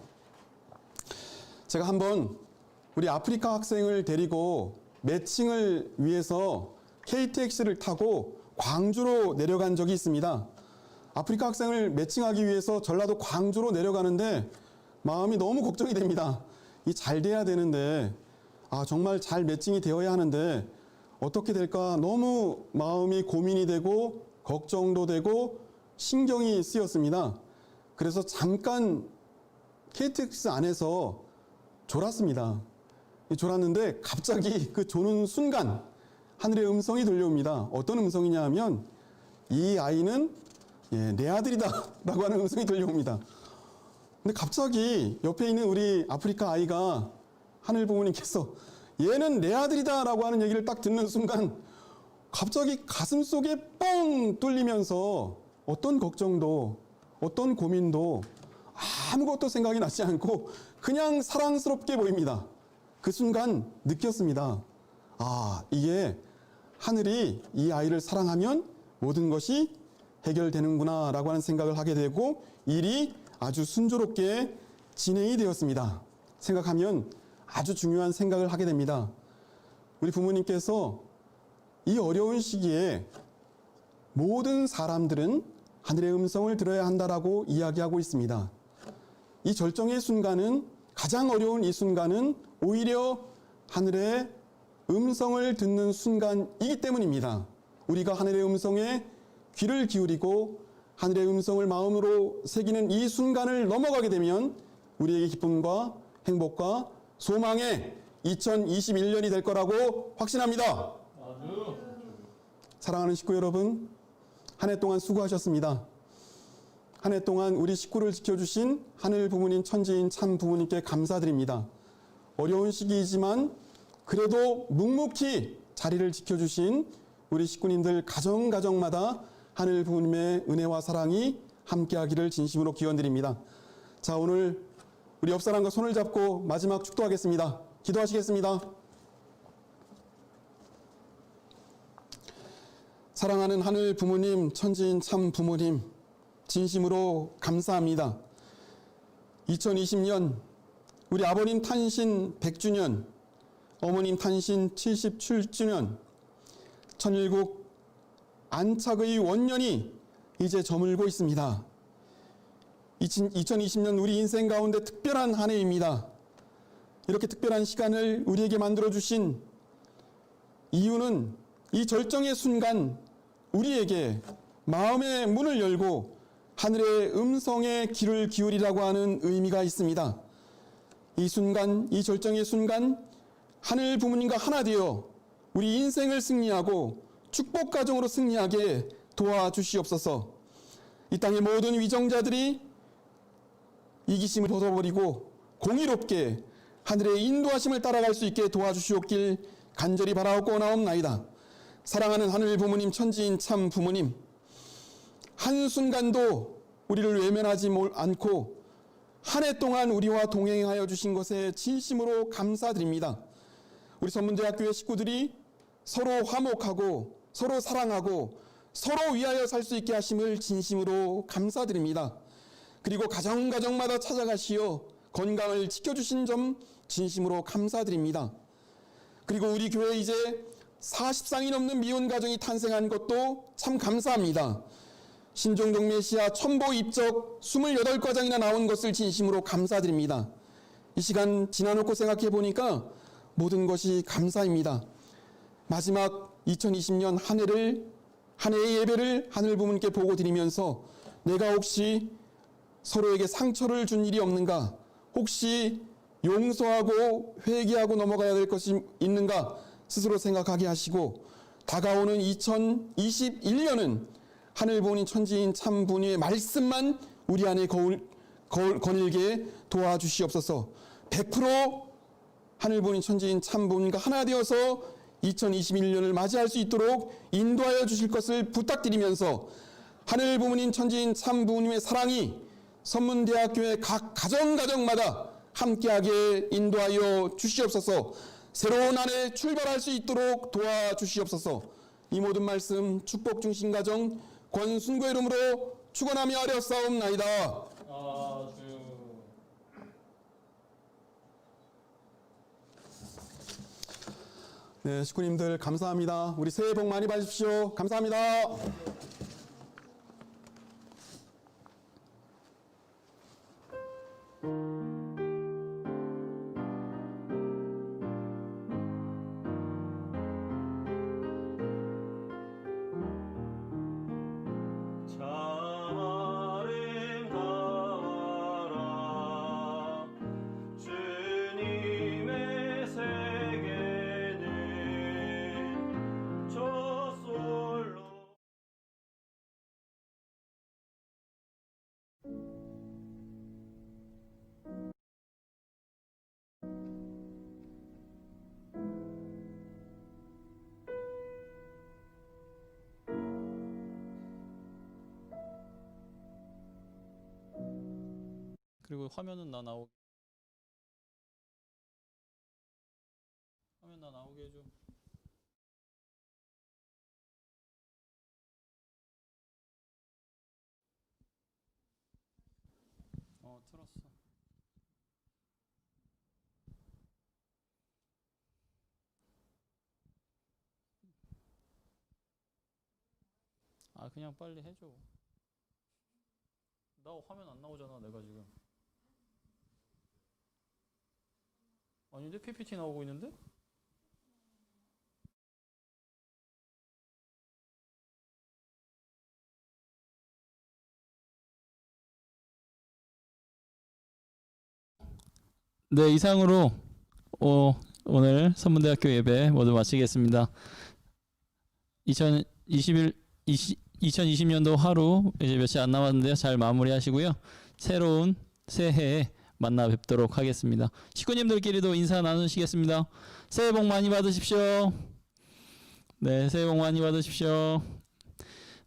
S12: 제가 한번 우리 아프리카 학생을 데리고 매칭을 위해서 KTX를 타고 광주로 내려간 적이 있습니다. 아프리카 학생을 매칭하기 위해서 전라도 광주로 내려가는데 마음이 너무 걱정이 됩니다. 이 잘 돼야 되는데, 정말 잘 매칭이 되어야 하는데 어떻게 될까 너무 마음이 고민이 되고 걱정도 되고 신경이 쓰였습니다. 그래서 잠깐 KTX 안에서 졸았습니다. 졸았는데 갑자기 그 조는 순간 하늘의 음성이 들려옵니다. 어떤 음성이냐 하면 이 아이는 내 아들이다 라고 하는 음성이 들려옵니다. 근데 갑자기 옆에 있는 우리 아프리카 아이가 하늘 부모님께서 얘는 내 아들이다 라고 하는 얘기를 딱 듣는 순간 갑자기 가슴 속에 뻥 뚫리면서 어떤 걱정도 어떤 고민도 아무것도 생각이 나지 않고 그냥 사랑스럽게 보입니다. 그 순간 느꼈습니다. 이게 하늘이 이 아이를 사랑하면 모든 것이 해결되는구나라고 하는 생각을 하게 되고 일이 아주 순조롭게 진행이 되었습니다. 생각하면 아주 중요한 생각을 하게 됩니다. 우리 부모님께서 이 어려운 시기에 모든 사람들은 하늘의 음성을 들어야 한다라고 이야기하고 있습니다. 이 절정의 순간은, 가장 어려운 이 순간은 오히려 하늘의 음성을 듣는 순간이기 때문입니다. 우리가 하늘의 음성에 귀를 기울이고 하늘의 음성을 마음으로 새기는 이 순간을 넘어가게 되면 우리에게 기쁨과 행복과 소망의 2021년이 될 거라고 확신합니다. 사랑하는 식구 여러분, 한 해 동안 수고하셨습니다. 한 해 동안 우리 식구를 지켜주신 하늘 부모님, 천지인 참 부모님께 감사드립니다. 어려운 시기이지만 그래도 묵묵히 자리를 지켜주신 우리 식구님들 가정마다 하늘 부모님의 은혜와 사랑이 함께하기를 진심으로 기원드립니다. 자, 오늘 우리 옆 사람과 손을 잡고 마지막 축도하겠습니다. 기도하시겠습니다. 사랑하는 하늘 부모님, 천지인 참 부모님, 진심으로 감사합니다. 2020년 우리 아버님 탄신 100주년, 어머님 탄신 77주년, 천일국 안착의 원년이 이제 저물고 있습니다. 2020년 우리 인생 가운데 특별한 한 해입니다. 이렇게 특별한 시간을 우리에게 만들어주신 이유는 이 절정의 순간 우리에게 마음의 문을 열고 하늘의 음성에 귀를 기울이라고 하는 의미가 있습니다. 이 순간, 이 절정의 순간 하늘 부모님과 하나 되어 우리 인생을 승리하고 축복 가정으로 승리하게 도와주시옵소서. 이 땅의 모든 위정자들이 이기심을 벗어버리고 공의롭게 하늘의 인도하심을 따라갈 수 있게 도와주시옵길 간절히 바라옵나옵나이다. 사랑하는 하늘 부모님, 천지인 참 부모님, 한순간도 우리를 외면하지 않고 한 해 동안 우리와 동행하여 주신 것에 진심으로 감사드립니다. 우리 선문대학교의 식구들이 서로 화목하고 서로 사랑하고 서로 위하여 살 수 있게 하심을 진심으로 감사드립니다. 그리고 가정마다 찾아가시어 건강을 지켜주신 점 진심으로 감사드립니다. 그리고 우리 교회 이제 40쌍이 넘는 미혼 가정이 탄생한 것도 참 감사합니다. 신종종 메시아 첨보 입적 28과장이나 나온 것을 진심으로 감사드립니다. 이 시간 지나놓고 생각해 보니까 모든 것이 감사입니다. 마지막 2020년 한 해의 예배를 하늘 부모님께 보고 드리면서 내가 혹시 서로에게 상처를 준 일이 없는가, 혹시 용서하고 회개하고 넘어가야 될 것이 있는가 스스로 생각하게 하시고, 다가오는 2021년은 하늘 부모님, 천지인 참 부모님의 말씀만 우리 안에 거닐게 도와주시옵소서. 100% 하늘 부모님, 천지인 참 부모님과 하나 되어서 2021년을 맞이할 수 있도록 인도하여 주실 것을 부탁드리면서 하늘 부모님, 천지인 참 부모님의 사랑이 선문대학교의 각 가정마다 함께하게 인도하여 주시옵소서. 새로운 한 해 출발할 수 있도록 도와주시옵소서. 이 모든 말씀 축복 중심 가정 권순구의 이름으로 축원하며 아뢰옵나이다. 네, 식구님들 감사합니다. 우리 새해 복 많이 받으십시오. 감사합니다.
S1: 그리고 화면 나 나오게 해줘. 틀었어. 아 그냥 빨리 해줘. 나 화면 안 나오잖아 내가 지금. 아닌데 PPT 나오고 있는데? 네, 이상으로 오늘 선문대학교 예배 모두 마치겠습니다. 2020년도 하루 이제 며칠 안 남았는데요. 잘 마무리하시고요. 새로운 새해에 만나 뵙도록 하겠습니다. 식구님들끼리도 인사 나누시겠습니다. 새해 복 많이 받으십시오. 네, 새해 복 많이 받으십시오.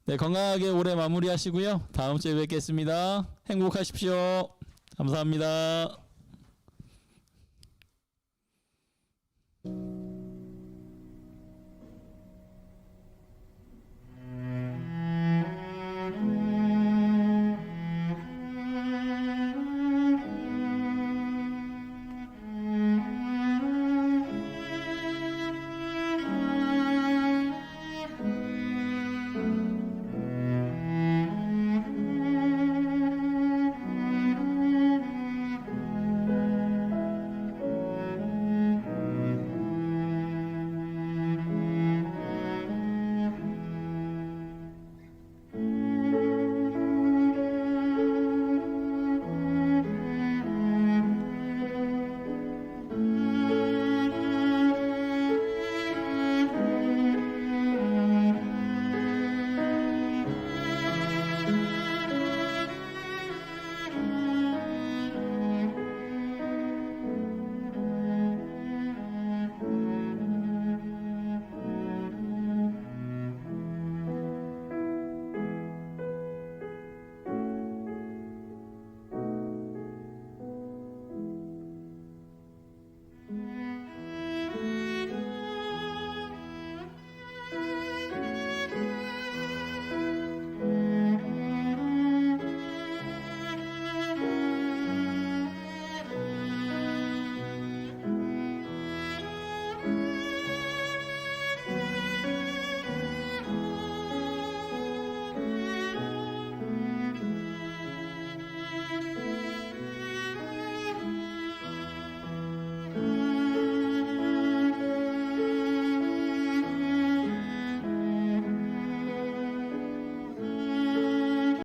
S1: 네, 건강하게 올해 마무리하시고요. 다음 주에 뵙겠습니다. 행복하십시오. 감사합니다.